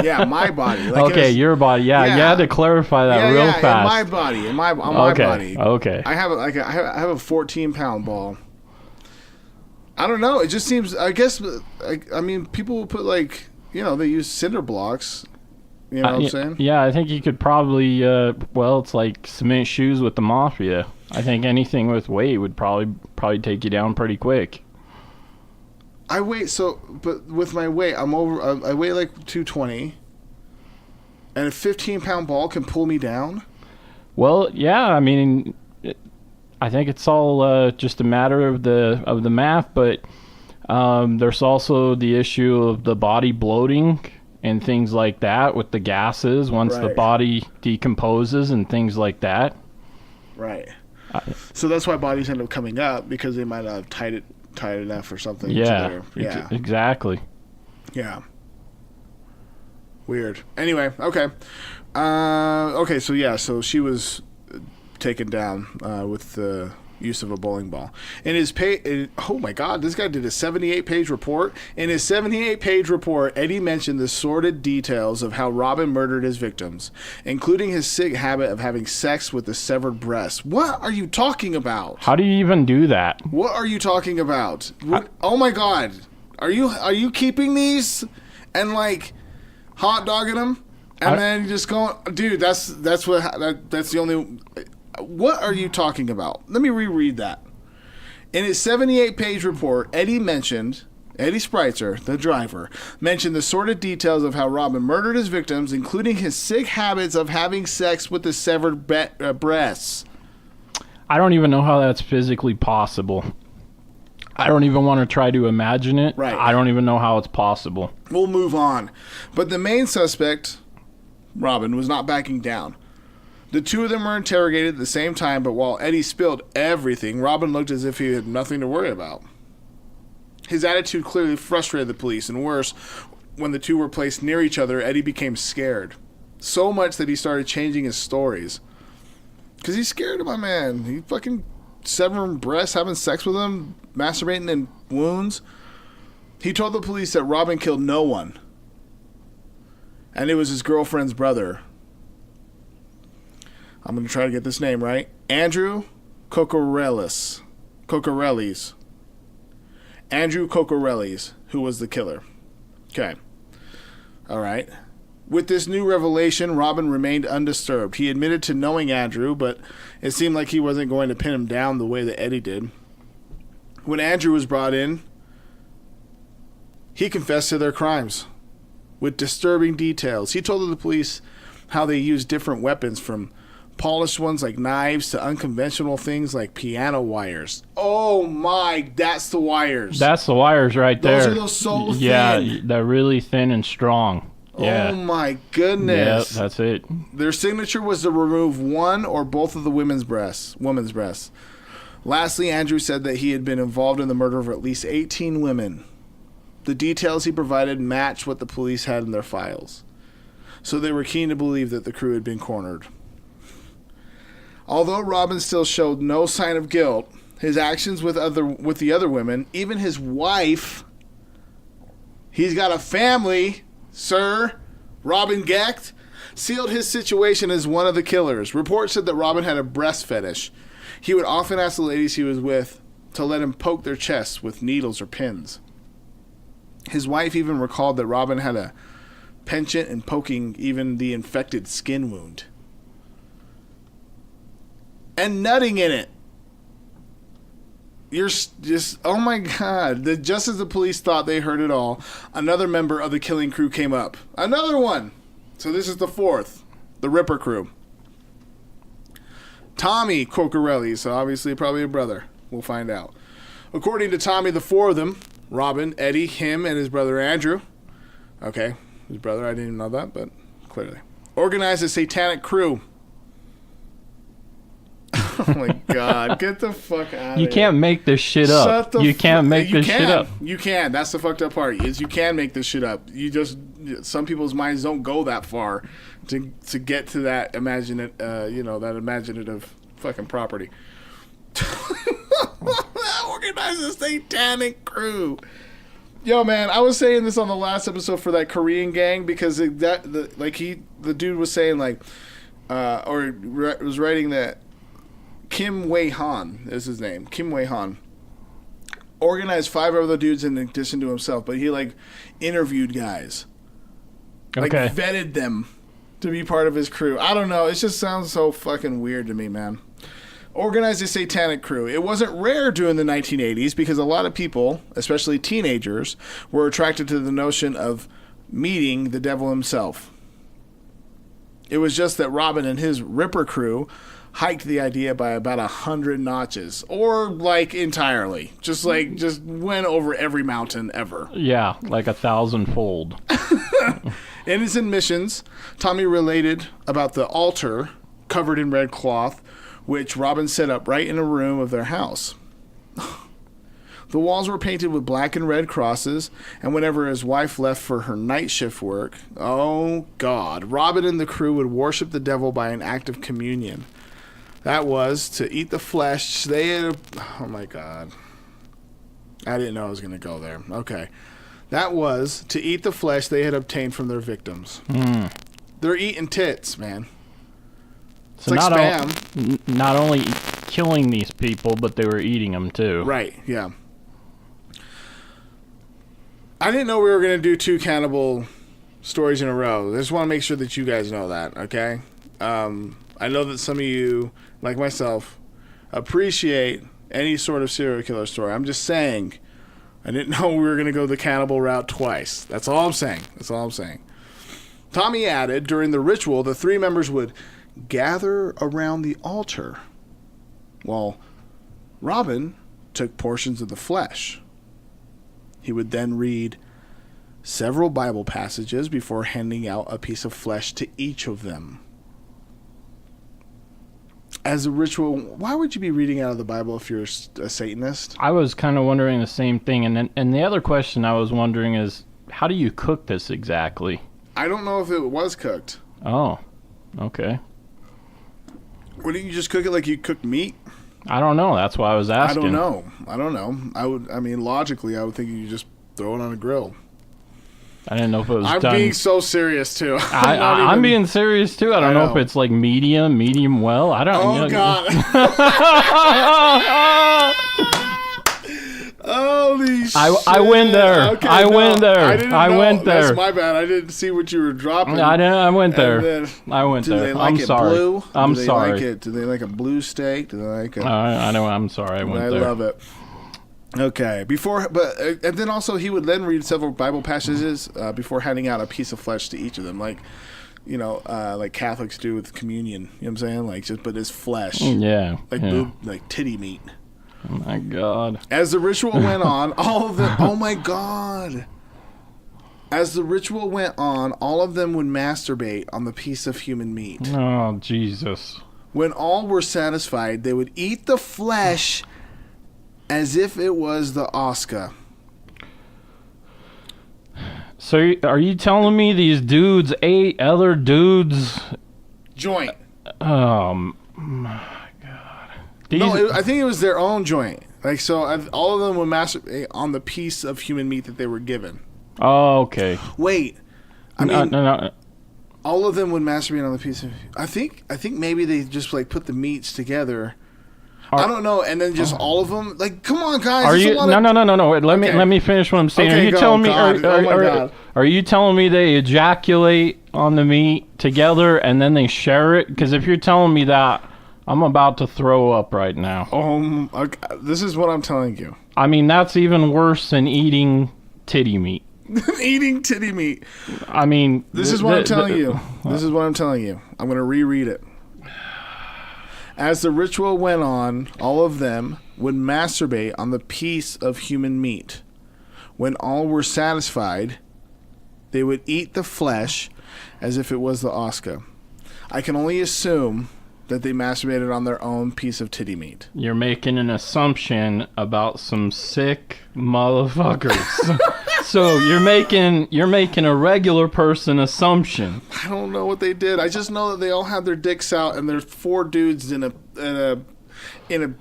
Yeah, my body. Like, okay, your body. Yeah, you had to clarify that real fast. My body. On my body. Okay. I have a 14-pound ball. I don't know. It just seems. I guess. I mean, people will put like, they use cinder blocks. You know what I'm saying? Yeah, I think you could probably. It's like cement shoes with the mafia. I think anything with weight would probably take you down pretty quick. But with my weight, I weigh like 220, and a 15-pound ball can pull me down. Well, yeah, I mean, I think it's all just a matter of the math, but there's also the issue of the body bloating and things like that with the gases once the Right. body decomposes and things like that. Right. So that's why bodies end up coming up, because they might not have tied it enough or something. Yeah, Yeah. exactly. Yeah. Weird. Anyway, okay. Okay, so she was taken down with the use of a bowling ball. In his oh my God, this guy did a 78-page report. In his 78-page report, Eddie mentioned the sordid details of how Robin murdered his victims, including his sick habit of having sex with the severed breast. What are you talking about? How do you even do that? What are you talking about? Oh my God, are you keeping these and like hot dogging them and then just going, dude? That's the only. What are you talking about? Let me reread that. In his 78-page report, Eddie Spreitzer, the driver, mentioned the sordid details of how Robin murdered his victims, including his sick habits of having sex with the severed breasts. I don't even know how that's physically possible. I don't even want to try to imagine it. Right. I don't even know how it's possible. We'll move on. But the main suspect, Robin, was not backing down. The two of them were interrogated at the same time, but while Eddie spilled everything, Robin looked as if he had nothing to worry about. His attitude clearly frustrated the police, and worse, when the two were placed near each other, Eddie became scared. So much that he started changing his stories. Because he's scared of my man. He fucking severing breasts, having sex with him, masturbating in wounds. He told the police that Robin killed no one. And it was his girlfriend's brother. I'm going to try to get this name right. Andrew Kokoraleis. Andrew Kokoraleis, who was the killer. Okay. All right. With this new revelation, Robin remained undisturbed. He admitted to knowing Andrew, but it seemed like he wasn't going to pin him down the way that Eddie did. When Andrew was brought in, he confessed to their crimes with disturbing details. He told the police how they used different weapons, from polished ones like knives to unconventional things like piano wires. Oh my, that's the wires. That's the wires right there. Those are those so thin. Yeah, they're really thin and strong. Yeah. Oh my goodness. Yeah, that's it. Their signature was to remove one or both of the women's breasts. Lastly, Andrew said that he had been involved in the murder of at least 18 women. The details he provided matched what the police had in their files, so they were keen to believe that the crew had been cornered. Although Robin still showed no sign of guilt, his actions with the other women, even his wife, he's got a family, sir, Robin Gecht, sealed his situation as one of the killers. Reports said that Robin had a breast fetish. He would often ask the ladies he was with to let him poke their chests with needles or pins. His wife even recalled that Robin had a penchant in poking even the infected skin wound. And nutting in it. You're just, oh my God. Just as the police thought they heard it all, another member of the killing crew came up. Another one. So this is the fourth. The Ripper crew. Tommy Kokoraleis, so obviously probably a brother. We'll find out. According to Tommy, the four of them, Robin, Eddie, him, and his brother Andrew. Okay, his brother, I didn't even know that, but clearly. Organized a satanic crew. Oh my God, get the fuck out of here. You can't make this shit up. You can't make this shit up. You can. That's the fucked up part. Is you can make this shit up. You just, some people's minds don't go that far to get to that that imaginative fucking property. Organize a satanic crew. Yo, man, I was saying this on the last episode for that Korean gang, because the dude was saying was writing that Kim Wei-han is his name. Kim Wei-han organized 5 other dudes in addition to himself, but he interviewed guys, vetted them to be part of his crew. I don't know. It just sounds so fucking weird to me, man. Organized a satanic crew. It wasn't rare during the 1980s because a lot of people, especially teenagers, were attracted to the notion of meeting the devil himself. It was just that Robin and his Ripper crew hiked the idea by about 100 notches, or like entirely, just went over every mountain ever. Yeah, like 1,000-fold. In his admissions, Tommy related about the altar covered in red cloth, which Robin set up right in a room of their house. The walls were painted with black and red crosses, and whenever his wife left for her night shift work, oh God, Robin and the crew would worship the devil by an act of communion. That was to eat the flesh. Oh my God. I didn't know I was going to go there. Okay. That was to eat the flesh they had obtained from their victims. They're eating tits, man. It's So like not, spam. not only killing these people, but they were eating them too. Right, yeah. I didn't know we were going to do 2 cannibal stories in a row. I just want to make sure that you guys know that, okay? I know that some of you, like myself, appreciate any sort of serial killer story. I'm just saying, I didn't know we were going to go the cannibal route twice. That's all I'm saying. Tommy added, during the ritual, the 3 members would gather around the altar while Robin took portions of the flesh. He would then read several Bible passages before handing out a piece of flesh to each of them. As a ritual, why would you be reading out of the Bible if you're a Satanist? I was kind of wondering the same thing, and the other question I was wondering is, how do you cook this exactly? I don't know if it was cooked. Oh, okay. Wouldn't you just cook it like you cook meat? I don't know. That's why I was asking. I don't know. Logically, I would think you just throw it on a grill. I didn't know if it was I'm done. being so serious, too. I'm being serious, too. I don't know if it's like medium well. I don't know. Oh, God. Holy shit. I went there. Okay, I went there. I went there. That's my bad. I didn't see what you were dropping. I went there. I went Do there. they like I'm it sorry. blue? I'm Do they sorry. Like it? Do they like a blue steak? Do they like it? I know. I'm sorry. I went I there. love it. Okay. And then also he would then read several Bible passages before handing out a piece of flesh to each of them, like Catholics do with communion. You know what I'm saying? Like but it's flesh. Yeah. Like titty meat. Oh my God. As the ritual went on, all of them. Oh my God. As the ritual went on, all of them would masturbate on the piece of human meat. Oh, Jesus. When all were satisfied, they would eat the flesh as if it was the Oscar. So are you telling me these dudes ate other dudes? Joint. My God. I think it was their own joint. Like, so all of them would masturbate on the piece of human meat that they were given. Oh, okay. Wait. I mean, no. all of them would masturbate on the piece of... I think maybe they just, like, put the meats together... I don't know, and then just all of them. Like, come on, guys! Are you? No. Wait, let me finish what I'm saying. Okay, are you go, telling me? God. Are you telling me they ejaculate on the meat together and then they share it? Because if you're telling me that, I'm about to throw up right now. Okay, this is what I'm telling you. I mean, that's even worse than eating titty meat. Eating titty meat. I mean, this is what I'm telling you. This is what I'm telling you. I'm going to reread it. As the ritual went on, all of them would masturbate on the piece of human meat. When all were satisfied, they would eat the flesh as if it was the Oscar. I can only assume that they masturbated on their own piece of titty meat. You're making an assumption about some sick motherfuckers. So you're making a regular person assumption. I don't know what they did. I just know that they all had their dicks out, and there's 4 dudes in a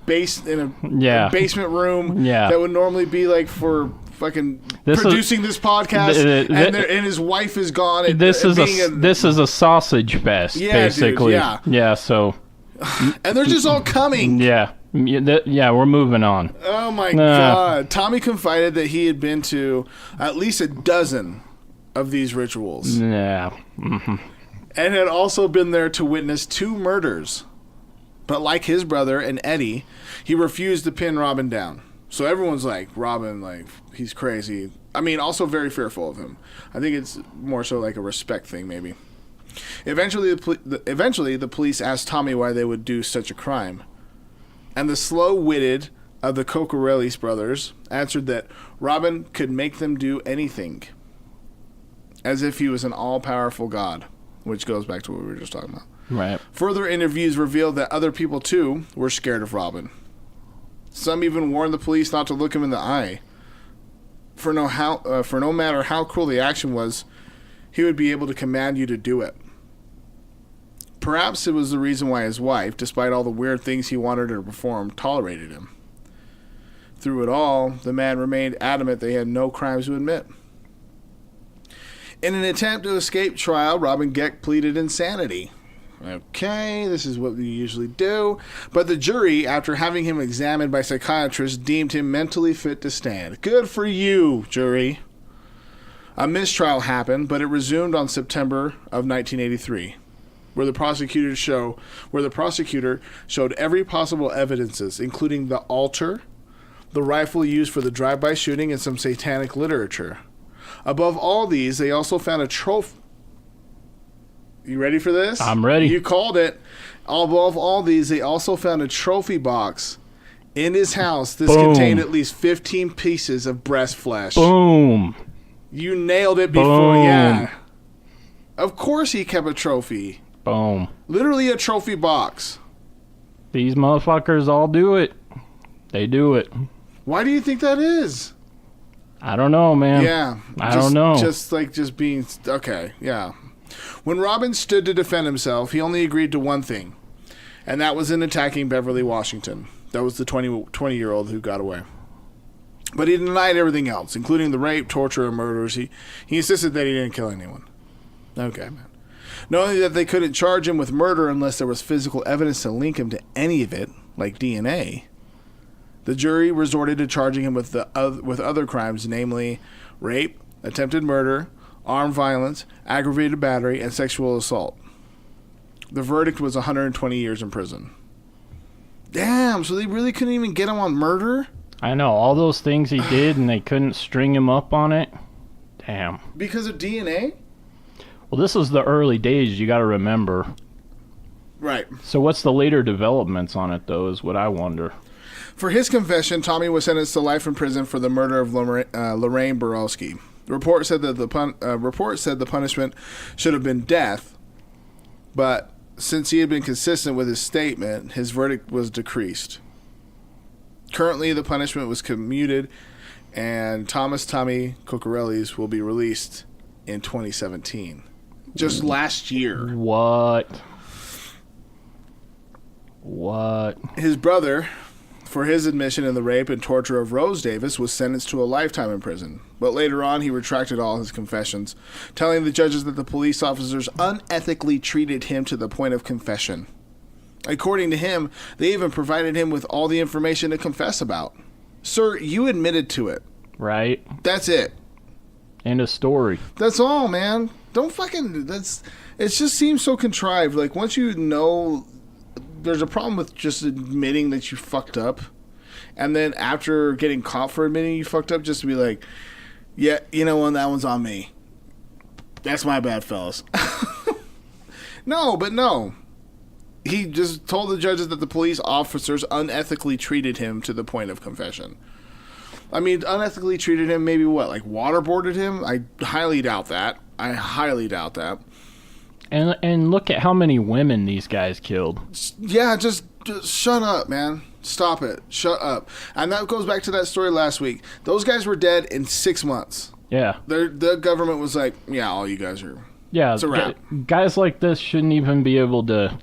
basement room. Yeah. That would normally be like for fucking producing this podcast, and his wife is gone. And, this is a sausage fest, basically. Dude, yeah. Yeah. So. And they're just all coming. Yeah. We're moving on. Oh my God. Tommy confided that he had been to at least a dozen of these rituals. Yeah. Mm-hmm. And had also been there to witness 2 murders. But like his brother and Eddie, he refused to pin Robin down. So everyone's like, Robin, like, he's crazy. I mean, also very fearful of him. I think it's more so like a respect thing, maybe. Eventually, the police asked Tommy why they would do such a crime. And the slow-witted of the Kokoraleis brothers answered that Robin could make them do anything, as if he was an all-powerful god, which goes back to what we were just talking about. Right. Further interviews revealed that other people, too, were scared of Robin. Some even warned the police not to look him in the eye. For no matter how cruel the action was, he would be able to command you to do it. Perhaps it was the reason why his wife, despite all the weird things he wanted her to perform, tolerated him. Through it all, the man remained adamant they had no crimes to admit. In an attempt to escape trial, Robin Gecht pleaded insanity. Okay, this is what we usually do. But the jury, after having him examined by psychiatrists, deemed him mentally fit to stand. Good for you, jury. A mistrial happened, but it resumed on September of 1983, where the prosecutor showed every possible evidences, including the altar, the rifle used for the drive-by shooting, and some satanic literature. Above all these, they also found a trophy. You ready for this? I'm ready. You called it. Above all these, they also found a trophy box in his house. This contained at least 15 pieces of breast flesh. Boom. You nailed it before. Boom. Yeah. Of course he kept a trophy. Boom. Literally a trophy box. These motherfuckers all do it. They do it. Why do you think that is? I don't know, man. Yeah. I don't know. Just being... Okay, yeah. When Robin stood to defend himself, he only agreed to one thing, and that was in attacking Beverly Washington. That was the 20-year-old who got away. But he denied everything else, including the rape, torture, and murders. He insisted that he didn't kill anyone. Okay, man. Knowing that they couldn't charge him with murder unless there was physical evidence to link him to any of it, like DNA, the jury resorted to charging him with other crimes, namely rape, attempted murder, armed violence, aggravated battery, and sexual assault. The verdict was 120 years in prison. Damn, so they really couldn't even get him on murder? I know, all those things he did and they couldn't string him up on it. Damn. Because of DNA? Well, this was the early days, you gotta remember. Right. So what's the later developments on it, though, is what I wonder. For his confession, Tommy was sentenced to life in prison for the murder of Lorraine Borowski. The report said that the punishment should have been death, but since he had been consistent with his statement, his verdict was decreased. Currently, the punishment was commuted, and Thomas "Tommy" Kokoraleis will be released in 2017. Just last year. What? His brother, for his admission in the rape and torture of Rose Davis, was sentenced to a lifetime in prison. But later on, he retracted all his confessions, telling the judges that the police officers unethically treated him to the point of confession. According to him, they even provided him with all the information to confess about. Sir, you admitted to it. Right. That's it. End of story. That's all, man. Don't fucking... It just seems so contrived. Like, once you know... There's a problem with just admitting that you fucked up. And then after getting caught for admitting you fucked up, just to be like, yeah, you know what, that one's on me. That's my bad, fellas. No. He just told the judges that the police officers unethically treated him to the point of confession. I mean, unethically treated him, maybe what, like waterboarded him? I highly doubt that. And look at how many women these guys killed. Yeah, just shut up, man. Stop it. Shut up. And that goes back to that story last week. Those guys were dead in 6 months. Yeah. The government was like, yeah, all you guys are... Yeah, it's a wrap. Guys like this shouldn't even be able to...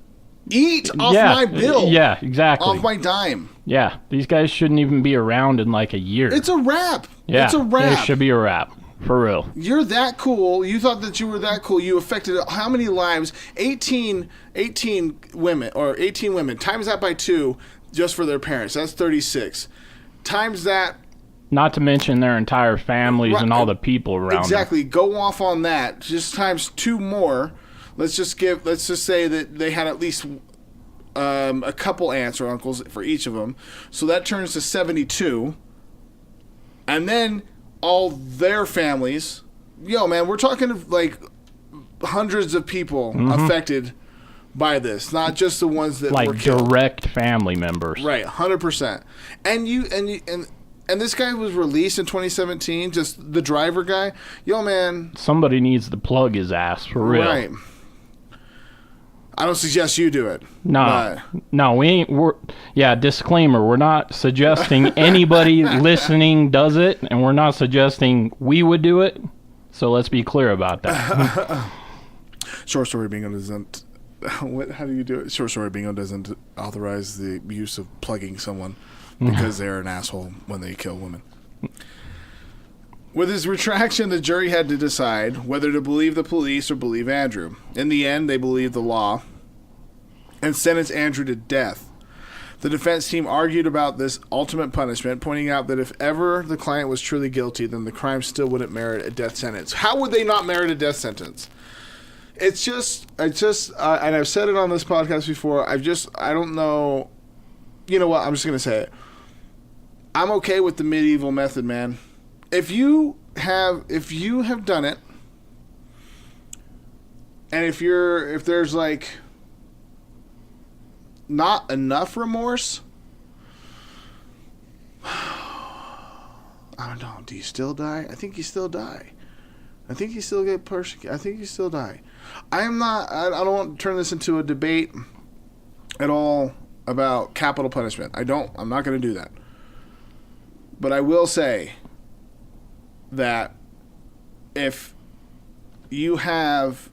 Eat off my bill. Yeah, exactly. Off my dime. Yeah, these guys shouldn't even be around in like a year. It's a wrap. Yeah, it's a wrap. It should be a wrap. For real. You're that cool. You thought that you were that cool. You affected how many lives? 18 women, or 18 women. Times that by 2 just for their parents. That's 36. Times that. Not to mention their entire families and all the people around Exactly. them. Go off on that. Just times 2 more. Let's just say that they had at least a couple aunts or uncles for each of them. So that turns to 72. And then all their families. Yo, man, we're talking like hundreds of people affected by this, not just the ones that were killed. Direct family members. Right, 100%. And this guy was released in 2017, just the driver guy. Yo, man. Somebody needs to plug his ass, for real. Right. I don't suggest you do it. No, we ain't. Disclaimer. We're not suggesting anybody listening does it, and we're not suggesting we would do it. So let's be clear about that. Short Story Bingo doesn't... How do you do it? Short Story Bingo doesn't authorize the use of plugging someone because they're an asshole when they kill women. With his retraction, the jury had to decide whether to believe the police or believe Andrew. In the end, they believed the law and sentenced Andrew to death. The defense team argued about this ultimate punishment, pointing out that if ever the client was truly guilty, then the crime still wouldn't merit a death sentence. How would they not merit a death sentence? And I've said it on this podcast before, I don't know. You know what? I'm just going to say it. I'm okay with the medieval method, man. If you have done it, and if there's like not enough remorse, I don't know. Do you still die? I think you still die. I think you still get persecuted. I think you still die. I don't want to turn this into a debate at all about capital punishment. I'm not going to do that. But I will say that if you have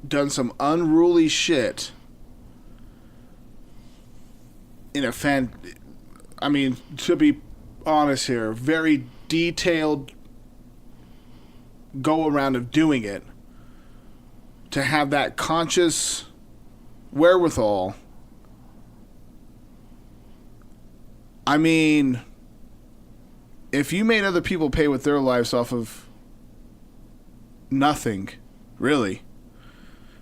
done some unruly shit to be honest here, very detailed go around of doing it, to have that conscious wherewithal. I mean, if you made other people pay with their lives off of nothing, really,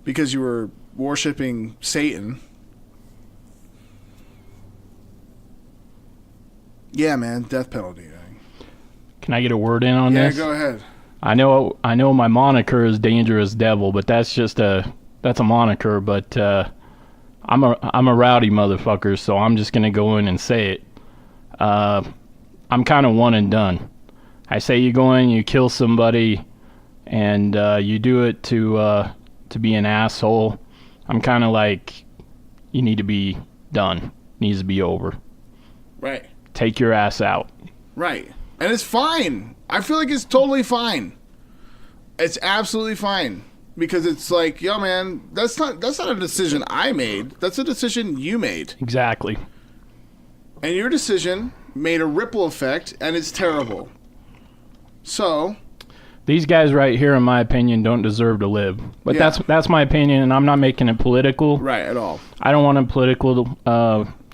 because you were worshiping Satan, yeah, man, death penalty. Can I get a word in on this? Yeah, go ahead. I know my moniker is Dangerous Devil, but that's a moniker. But I'm a rowdy motherfucker, so I'm just gonna go in and say it. I'm kind of one and done. I say you go in, you kill somebody, and you do it to be an asshole. I'm kind of like, you need to be done. Needs to be over. Right. Take your ass out. Right. And it's fine. I feel like it's totally fine. It's absolutely fine. Because it's like, yo, man, that's not a decision I made. That's a decision you made. Exactly. And your decision made a ripple effect, and it's terrible. So these guys right here, in my opinion, don't deserve to live. But yeah. That's my opinion, and I'm not making it political. Right, at all. I don't want a political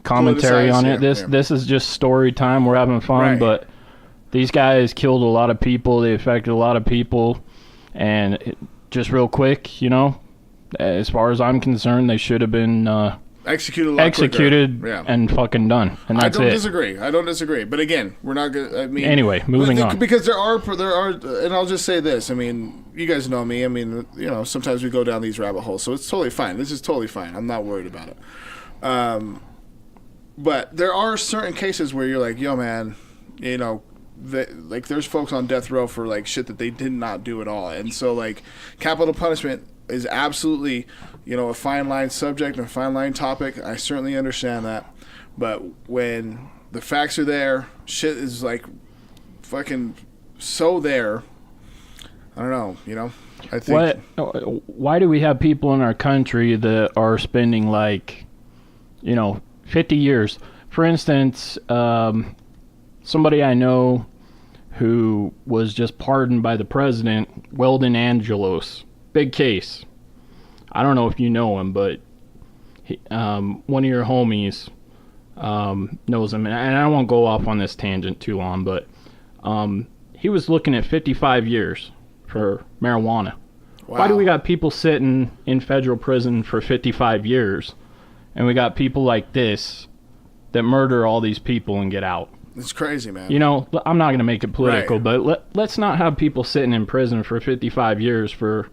commentary on it. This is just story time. We're having fun, right. But these guys killed a lot of people. They affected a lot of people. And just real quick, as far as I'm concerned, they should have been executed yeah. and fucking done. And that's it. I don't disagree. But again, we're not going to... Anyway, moving on. Because there are... And I'll just say this. I mean, you guys know me. I mean, sometimes we go down these rabbit holes. So it's totally fine. This is totally fine. I'm not worried about it. But there are certain cases where you're like, yo, man, there's folks on death row for like shit that they did not do at all. And so like capital punishment is absolutely, a fine line subject and a fine line topic. I certainly understand that. But when the facts are there, shit is like fucking so there. I don't know, I think. Why do we have people in our country that are spending 50 years? For instance, somebody I know who was just pardoned by the president, Weldon Angelos. Big case. I don't know if you know him, but one of your homies knows him. And I won't go off on this tangent too long, but he was looking at 55 years for marijuana. Wow. Why do we got people sitting in federal prison for 55 years, and we got people like this that murder all these people and get out? It's crazy, man. You know, I'm not going to make it political, Right. but let's not have people sitting in prison for 55 years for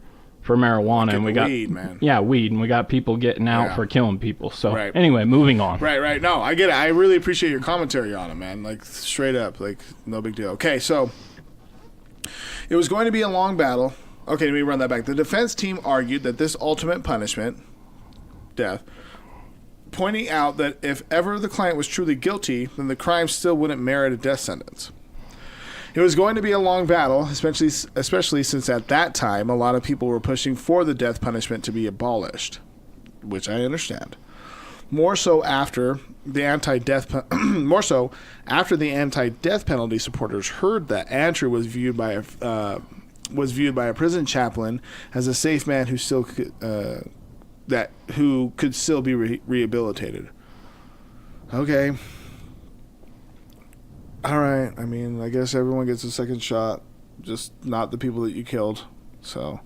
marijuana, and we got weed, man. Yeah, weed, and we got people getting out Yeah. for killing people. So Right. anyway, moving on. Right. No, I get it. I really appreciate your commentary on it, man. Like, straight up. Like, no big deal. Okay, so it was going to be a long battle. Okay, let me run that back. The defense team argued that this ultimate punishment, death, pointing out that if ever the client was truly guilty, then the crime still wouldn't merit a death sentence. It was going to be a long battle, especially since at that time a lot of people were pushing for the death punishment to be abolished, which I understand. More so after the anti-death penalty supporters heard that Andrew was viewed by a prison chaplain as a safe man who still could still be rehabilitated. Okay. All right. I mean, I guess everyone gets a second shot, just not the people that you killed. So,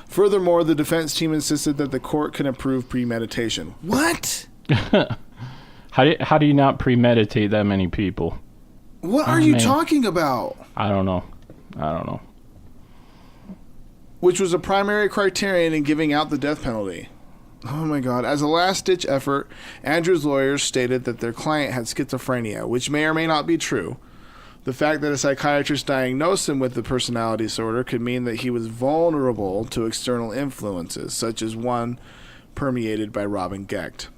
furthermore, the defense team insisted that the court can approve premeditation. What? How do you not premeditate that many people? What are you talking about? I don't know. Which was a primary criterion in giving out the death penalty. Oh my God. As a last-ditch effort, Andrew's lawyers stated that their client had schizophrenia, which may or may not be true. The fact that a psychiatrist diagnosed him with the personality disorder could mean that he was vulnerable to external influences, such as one permeated by Robin Gecht.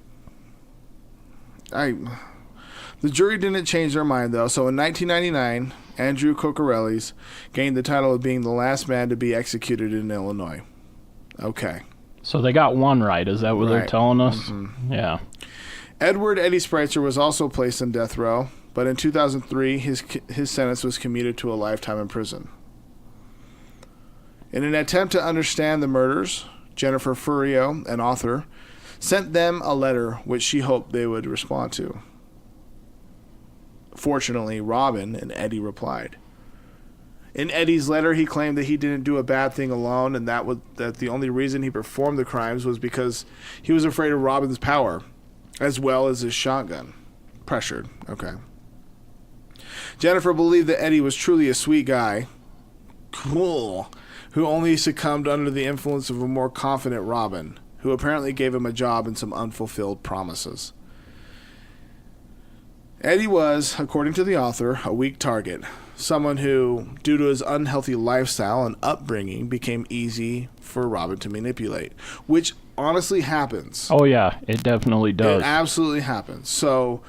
The jury didn't change their mind, though, so in 1999, Andrew Kokoraleis gained the title of being the last man to be executed in Illinois. Okay. So they got one right. Is that what they're telling us? Mm-hmm. Yeah. Edward Eddie Spreitzer was also placed on death row, but in 2003, his sentence was commuted to a lifetime in prison. In an attempt to understand the murders, Jennifer Furio, an author, sent them a letter which she hoped they would respond to. Fortunately, Robin and Eddie replied. In Eddie's letter, he claimed that he didn't do a bad thing alone, and that the only reason he performed the crimes was because he was afraid of Robin's power, as well as his shotgun. Pressured. Okay. Jennifer believed that Eddie was truly a sweet guy. Cool. Who only succumbed under the influence of a more confident Robin, who apparently gave him a job and some unfulfilled promises. Eddie was, according to the author, a weak target. Someone who, due to his unhealthy lifestyle and upbringing, became easy for Robin to manipulate, which honestly happens. Oh, yeah, it definitely does. It absolutely happens. So,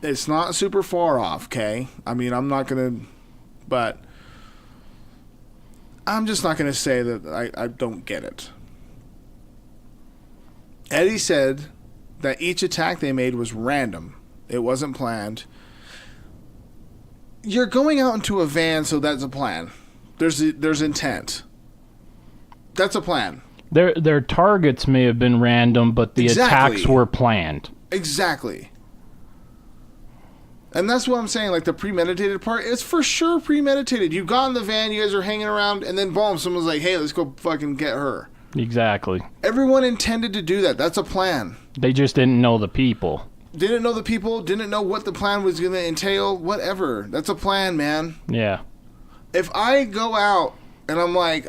it's not super far off, okay? I mean, I'm not going to, but I'm just not going to say that I don't get it. Eddie said that each attack they made was random. It wasn't planned. You're going out into a van, so that's a plan. There's intent. That's a plan. Their targets may have been random, but the attacks were planned. Exactly. And that's what I'm saying, like the premeditated part, it's for sure premeditated. You got in the van, you guys are hanging around, and then boom, someone's like, hey, let's go fucking get her. Exactly. Everyone intended to do that. That's a plan. They just didn't know the people. Didn't know the people, didn't know what the plan was going to entail, whatever. That's a plan, man. Yeah. If I go out and I'm like,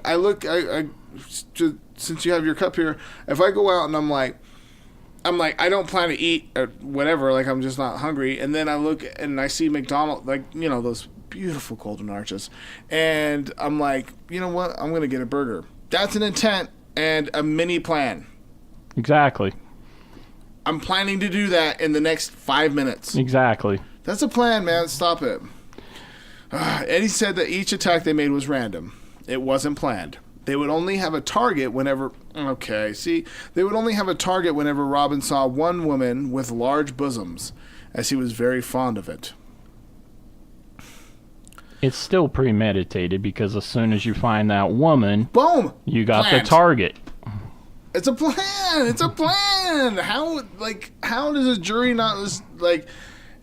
since you have your cup here, if I go out and I'm like, I don't plan to eat or whatever, like I'm just not hungry, and then I look and I see McDonald's, like, you know, those beautiful golden arches, and I'm like, you know what, I'm going to get a burger. That's an intent and a mini plan. Exactly. I'm planning to do that in the next 5 minutes. Exactly. That's a plan, man. Stop it. Eddie said that each attack they made was random. It wasn't planned. They would only have a target whenever... Okay, see? They would only have a target whenever Robin saw one woman with large bosoms, as he was very fond of it. It's still premeditated because as soon as you find that woman... Boom! You got Planned. the target. It's a plan. It's a plan. How does a jury not, like,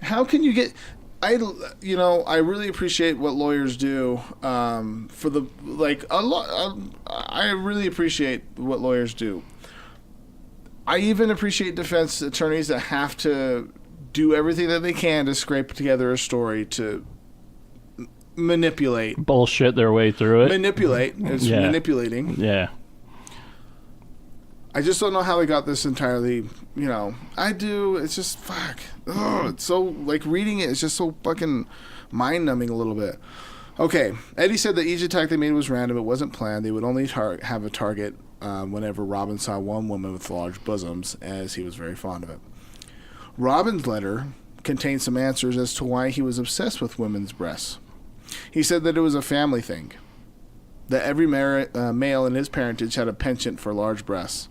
how can you get... I really appreciate what lawyers do for the, like, a lot. I really appreciate what lawyers do. I even appreciate defense attorneys that have to do everything that they can to scrape together a story to manipulate. Bullshit their way through it. Manipulate. It's manipulating. Yeah. I just don't know how they got this entirely, I do. It's just, fuck. Ugh, it's so, reading it is just so fucking mind-numbing a little bit. Okay, Eddie said that each attack they made was random. It wasn't planned. They would only have a target whenever Robin saw one woman with large bosoms, as he was very fond of it. Robin's letter contained some answers as to why he was obsessed with women's breasts. He said that it was a family thing, that every male in his parentage had a penchant for large breasts.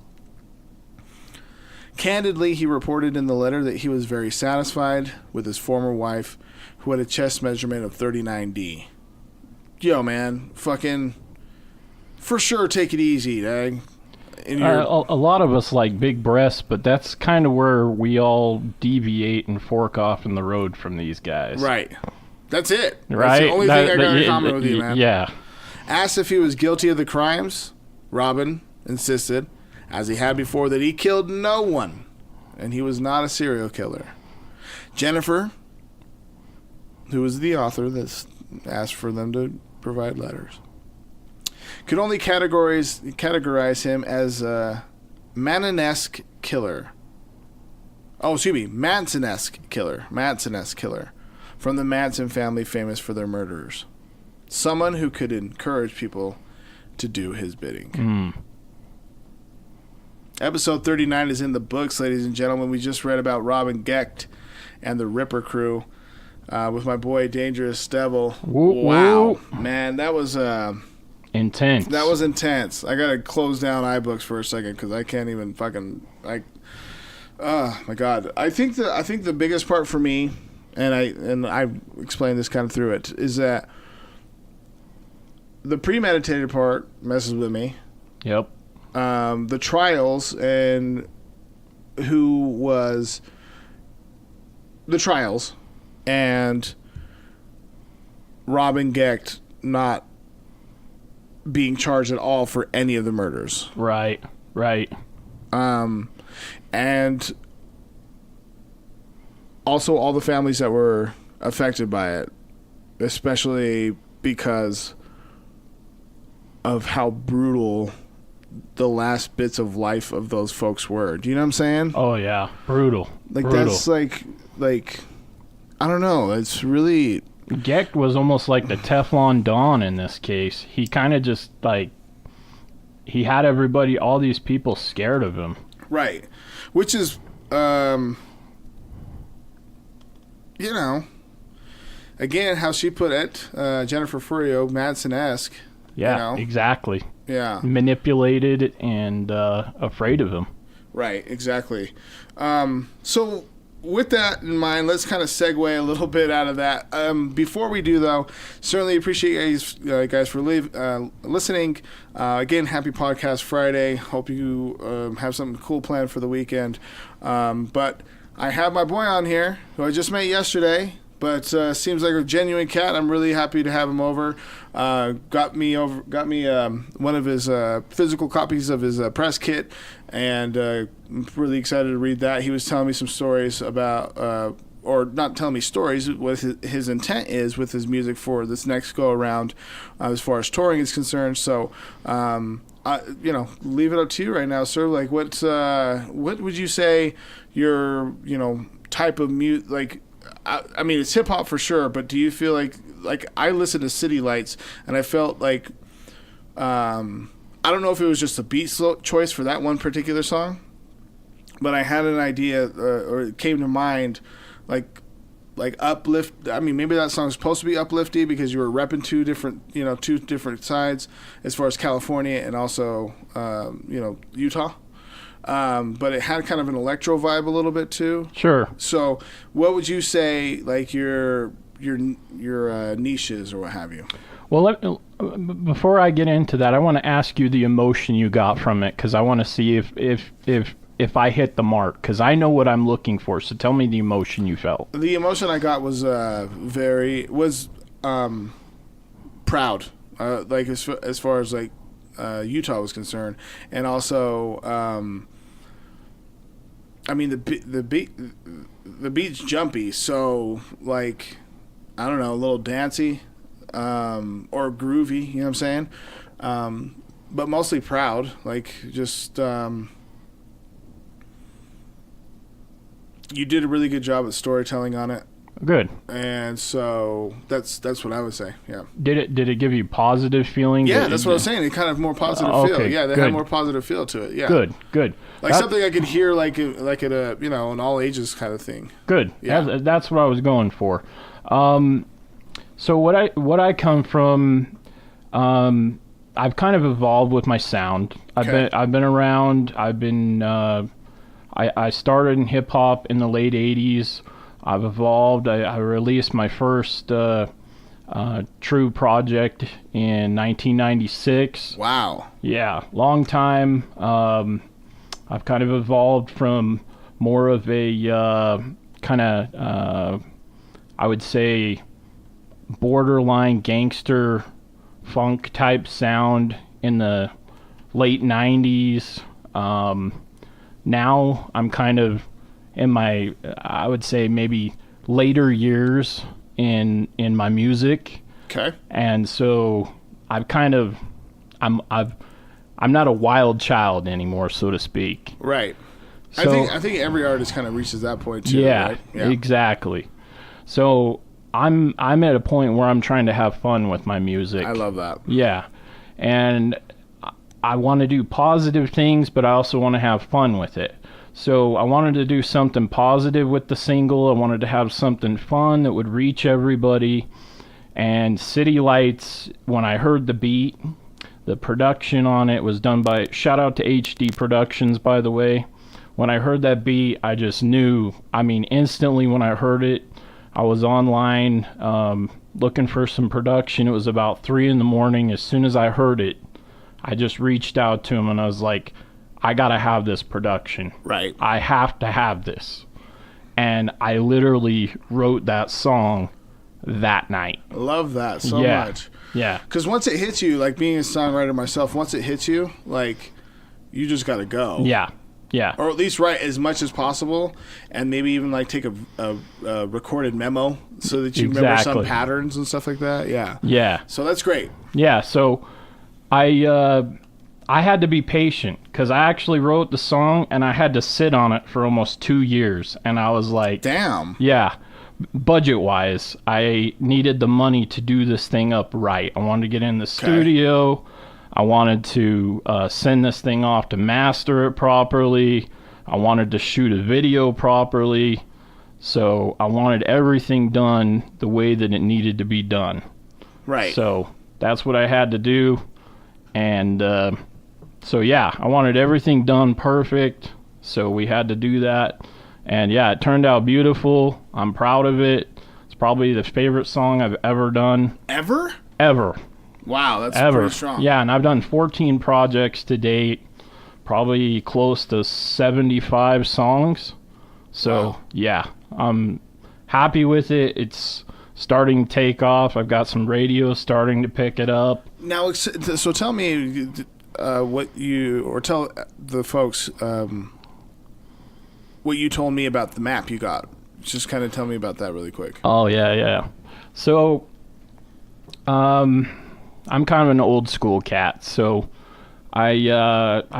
Candidly, he reported in the letter that he was very satisfied with his former wife, who had a chest measurement of 39D. Yo, man, fucking, for sure, take it easy, dang. A lot of us like big breasts, but that's kind of where we all deviate and fork off in the road from these guys. Right. That's it. Right? That's the only thing I got in common with you, man. Yeah. Asked if he was guilty of the crimes, Robin insisted, as he had before, that he killed no one, and he was not a serial killer. Jennifer, who was the author that asked for them to provide letters, could only categorize him as a Manson-esque killer. Oh, excuse me, Manson-esque killer. Manson-esque killer. From the Manson family, famous for their murderers. Someone who could encourage people to do his bidding. Episode 39 is in the books, ladies and gentlemen. We just read about Robin Gecht and the Ripper crew with my boy Dangerous Devil. Wow. Man, that was intense. That was intense. I got to close down iBooks for a second because I can't even fucking... oh, my God. I think the biggest part for me, and I explained this kind of through it, is that the premeditated part messes with me. Yep. The trials and who was the trials and Robin Gecht not being charged at all for any of the murders. Right. And also all the families that were affected by it, especially because of how brutal the last bits of life of those folks were. Do you know what I'm saying? Oh yeah, brutal. That's like I don't know. It's really... Gecht was almost like the Teflon Don in this case. He kind of just he had everybody, all these people scared of him. Right. Which is, again, how she put it, Jennifer Furio, Manson-esque. Yeah, exactly. Yeah. Manipulated and afraid of him. Right, exactly. So with that in mind, let's kind of segue a little bit out of that. Before we do, though, certainly appreciate you guys for listening. Again, happy Podcast Friday. Hope you have something cool planned for the weekend. But I have my boy on here, who I just met yesterday, but seems like a genuine cat. I'm really happy to have him over. Got me one of his physical copies of his press kit, and I'm really excited to read that. He was telling me some stories about, or not telling me stories, what his intent is with his music for this next go around, as far as touring is concerned. So, leave it up to you right now, sir. Like, what would you say your type of music like? I mean, it's hip hop for sure, but do you feel like I listened to City Lights and I felt like I don't know if it was just a beat choice for that one particular song, but I had an idea or it came to mind like uplift. I mean, maybe that song's supposed to be uplifty because you were repping two different sides as far as California and also Utah. But it had kind of an electro vibe a little bit too. Sure. So, what would you say, like your niches or what have you? Well, before I get into that, I want to ask you the emotion you got from it, because I want to see if I hit the mark, because I know what I'm looking for. So tell me the emotion you felt. The emotion I got was proud, like as far as like Utah was concerned, and also I mean, the beat's jumpy, so like, I don't know, a little dancey, or groovy. You know what I'm saying? But mostly proud. Like, just you did a really good job at storytelling on it. Good. And so that's what I would say. Yeah. Did it give you positive feelings? Yeah, that's what I was saying. It kind of more positive feel. Okay, Yeah, they good. had more positive feel to it. Yeah. Good. Like something I could hear like at a an all ages kind of thing. Good. Yeah. That's what I was going for. So what I come from, I've kind of evolved with my sound. Okay. I've been around. I started in hip hop in the late '80s. I've evolved. I released my first true project in 1996. Wow. Yeah, long time. I've kind of evolved from more of a kind of, I would say, borderline gangster funk type sound in the late 90s. Now I'm kind of in my, I would say maybe later years in my music. Okay. And so I've kind of, I'm not a wild child anymore, so to speak. Right. So, I think every artist kind of reaches that point too. yeah, Right? Yeah. exactly. So I'm at a point where I'm trying to have fun with my music. I love that. Yeah. And I want to do positive things, but I also want to have fun with it. So I wanted to do something positive with the single. I wanted to have something fun that would reach everybody. And City Lights, when I heard the beat, the production on it was done by, shout out to HD Productions, by the way. When I heard that beat, I just knew, I mean, instantly when I heard it, I was online looking for some production. It was about 3 a.m. As soon as I heard it, I just reached out to him and I was like, I gotta have this production. Right. I have to have this. And I literally wrote that song that night. I love that so Yeah. much. Yeah. Because once it hits you, like being a songwriter myself, once it hits you, like you just got to go. Yeah. Yeah. Or at least write as much as possible, and maybe even like take a recorded memo so that you remember some Exactly. patterns and stuff like that. Yeah. Yeah. So that's great. Yeah. So I had to be patient because I actually wrote the song and I had to sit on it for almost 2 years. And I was like, Damn. yeah, budget wise, I needed the money to do this thing up right. I wanted to get in the studio. I wanted to send this thing off to master it properly. I wanted to shoot a video properly. So I wanted everything done the way that it needed to be done. Right. So that's what I had to do. And so, yeah, I wanted everything done perfect. So we had to do that. And, yeah, it turned out beautiful. I'm proud of it. It's probably the favorite song I've ever done. Ever? Ever. Wow, that's Ever. pretty strong. Yeah, and I've done 14 projects to date. Probably close to 75 songs. So, Wow. yeah, I'm happy with it. It's starting to take off. I've got some radio starting to pick it up. Now, so tell me what you, or tell the folks what you told me about the map you got. Just kind of tell me about that really quick. Oh, yeah. So, I'm kind of an old school cat. So, I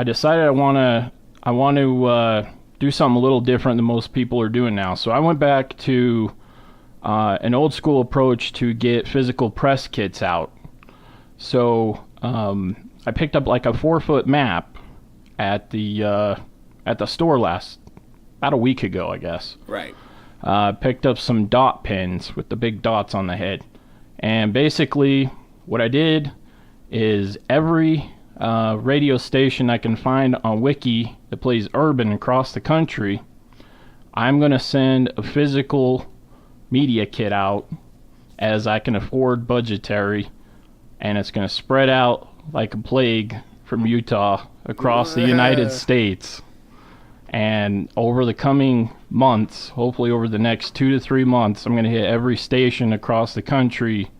decided I want to do something a little different than most people are doing now. So I went back to an old school approach to get physical press kits out. So I picked up like a 4-foot map at the store about a week ago, I guess. Right. Picked up some dot pins with the big dots on the head. And basically what I did is every radio station I can find on Wiki that plays urban across the country, I'm going to send a physical media kit out as I can afford budgetary, and it's going to spread out like a plague from Utah across the United States. And over the coming months, hopefully over the next 2 to 3 months, I'm going to hit every station across the country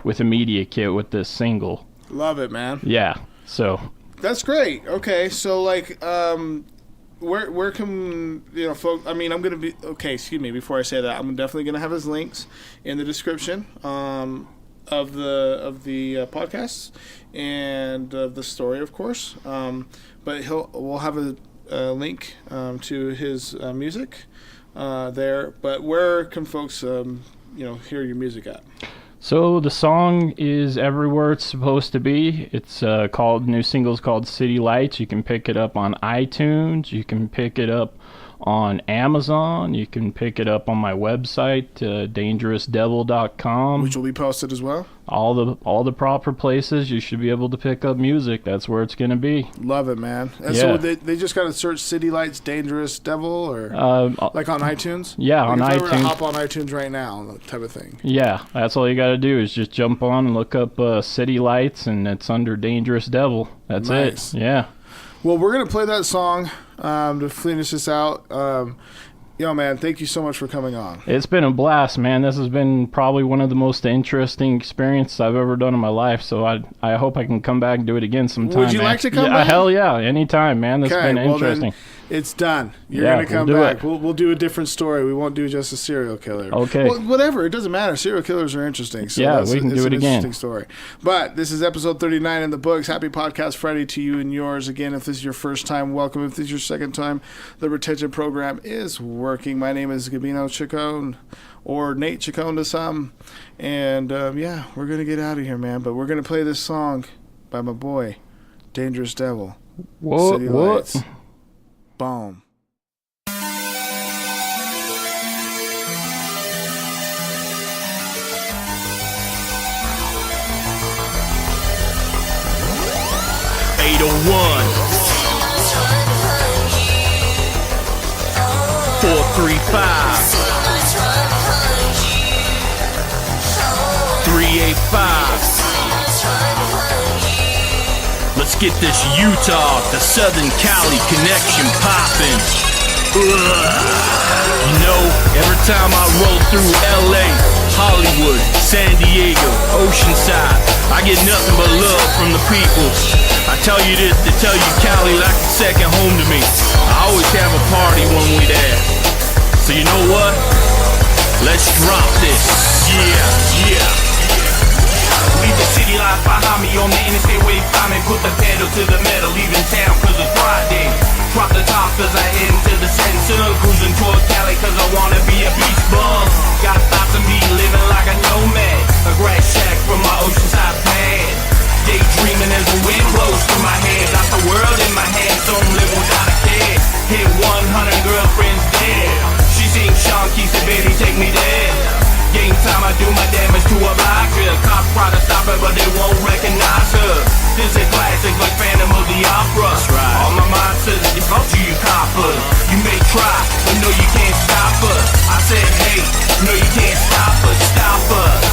with a media kit with this single. Love it, man. Yeah. So That's great. Okay, so like where can folks? I mean, I'm gonna be okay. Excuse me. Before I say that, I'm definitely gonna have his links in the description of the podcasts and the story, of course. But we'll have a link to his music there. But where can folks hear your music at? So the song is everywhere it's supposed to be. It's new single's called City Lights. You can pick it up on iTunes. You can pick it up on Amazon. You can pick it up on my website, dangerousdevil.com. Which will be posted as well. All the proper places you should be able to pick up music. That's where it's going to be. Love it, man. And yeah. so they just got to search City Lights Dangerous Devil or like on iTunes? Yeah, like on if iTunes. I were to hop on iTunes right now, type of thing. Yeah, that's all you got to do is just jump on and look up City Lights, and it's under Dangerous Devil. That's nice. it. Yeah. Well, we're going to play that song to finish this out. Man, thank you so much for coming on. It's been a blast, man. This has been probably one of the most interesting experiences I've ever done in my life, so I hope I can come back and do it again sometime. Would you like to come back? Hell yeah, anytime, man. This has been interesting. Then it's done. You're going to come back. We'll do a different story. We won't do just a serial killer. Okay. Well, whatever. It doesn't matter. Serial killers are interesting. So yeah, we can do it again. Interesting story. But this is episode 39 in the books. Happy Podcast Friday to you and yours. Again, if this is your first time, welcome. If this is your second time, the retention program is working. My name is Gabino Chacon, or Nate Chacon to some. And, we're going to get out of here, man. But we're going to play this song by my boy, Dangerous Devil. City Lights. Boom. (801) 435 385. Let's get this Utah to Southern Cali connection poppin'. Every time I roll through LA, Hollywood, San Diego, Oceanside, I get nothing but love from the people. I tell you this to tell you Cali like it's second home to me. I always have a party when we there. So you know what? Let's drop this. Yeah. Leave the city lights behind me on the interstate wayfind me. Put the pedal to the metal, leaving town cause it's Friday. Drop the top cause I head into the setting sun. Cruising toward Cali cause I wanna be a beach bum. Got thoughts of me living like a nomad. A grass shack from my oceanside pad. Daydreaming as the wind blows through my head. Got the world in my hands, so I'm living without a care. Hit 100 girlfriends dead. She sings Sean Keith said, baby, take me there. Game time, I do my damage to a blocker. Cops try to stop her, but they won't recognize her. This is classic like Phantom of the Opera. Right. All my mind says is fuck you coppers. You may try, but no, you can't stop us. I said, hey, no, you can't stop us. Stop us.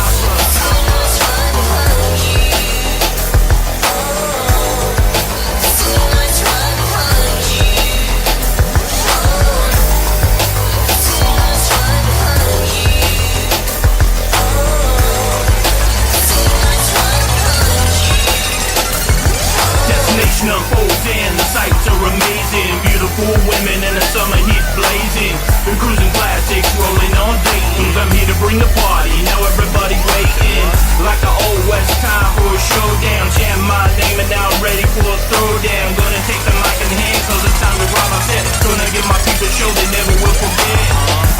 Unfolds in, the sights are amazing. Beautiful women in the summer heat blazing. Been cruising classics, rolling on Dayton's. I'm here to bring the party, now everybody waiting. Like the old west time for a showdown. Jam my name and now ready for a throwdown. Gonna take the mic in hand cause it's time to rob my set. Gonna give my people a show they never will forget.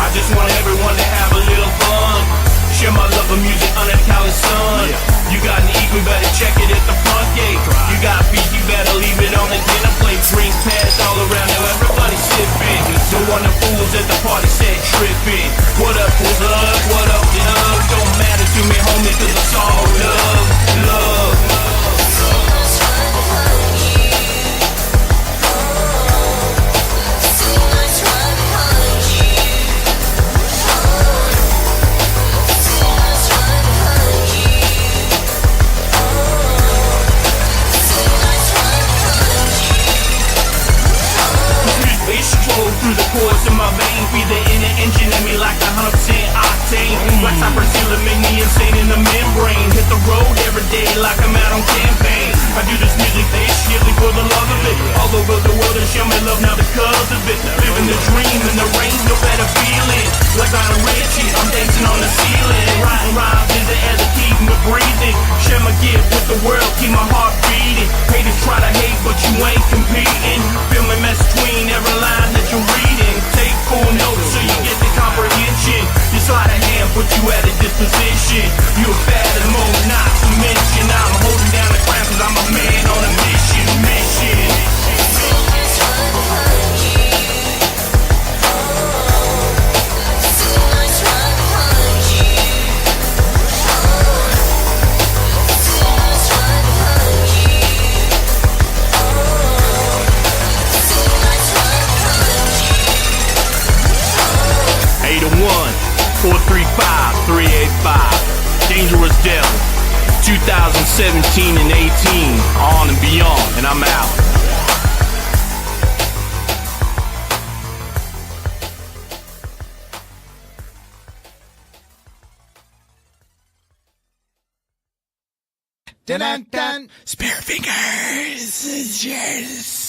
I just want everyone to have a little fun. Share my love of music under Cali's sun. You got an eat, we better check it at the front gate. You got beef, you better leave it on the dinner plate. Drinks passed all around, now everybody sipping. No one of fools at the party said tripping. What up, who's up? What up, love? Don't matter to me, homie, cause it's all love, love. Through the course of my veins, be the inner engine in me like 100% octane. Like cypress seal, make me insane in the membrane. Hit the road every day like I'm out on campaign. I do this music they strictly for the love of it. All over the world to show me love now because of it. Living the dream and there ain't no better feeling. Like Lionel Richie, I'm dancing on the ceiling. Writing rhymes is the air that keep me breathing. Share my gift with the world, keep my heart beating. Haters try to hate, but you ain't competing. Feel me mess between every line that you're reading. Take full notes so you get the comprehension. Just slide a hand, put you at a disposition. You a bad and most not to mention. I'm holding down the crown cause I'm a man on a mission. Dangerous Devil, 2017 and 18, on and beyond, and I'm out. Dun dun dun. Spare fingers. Yes.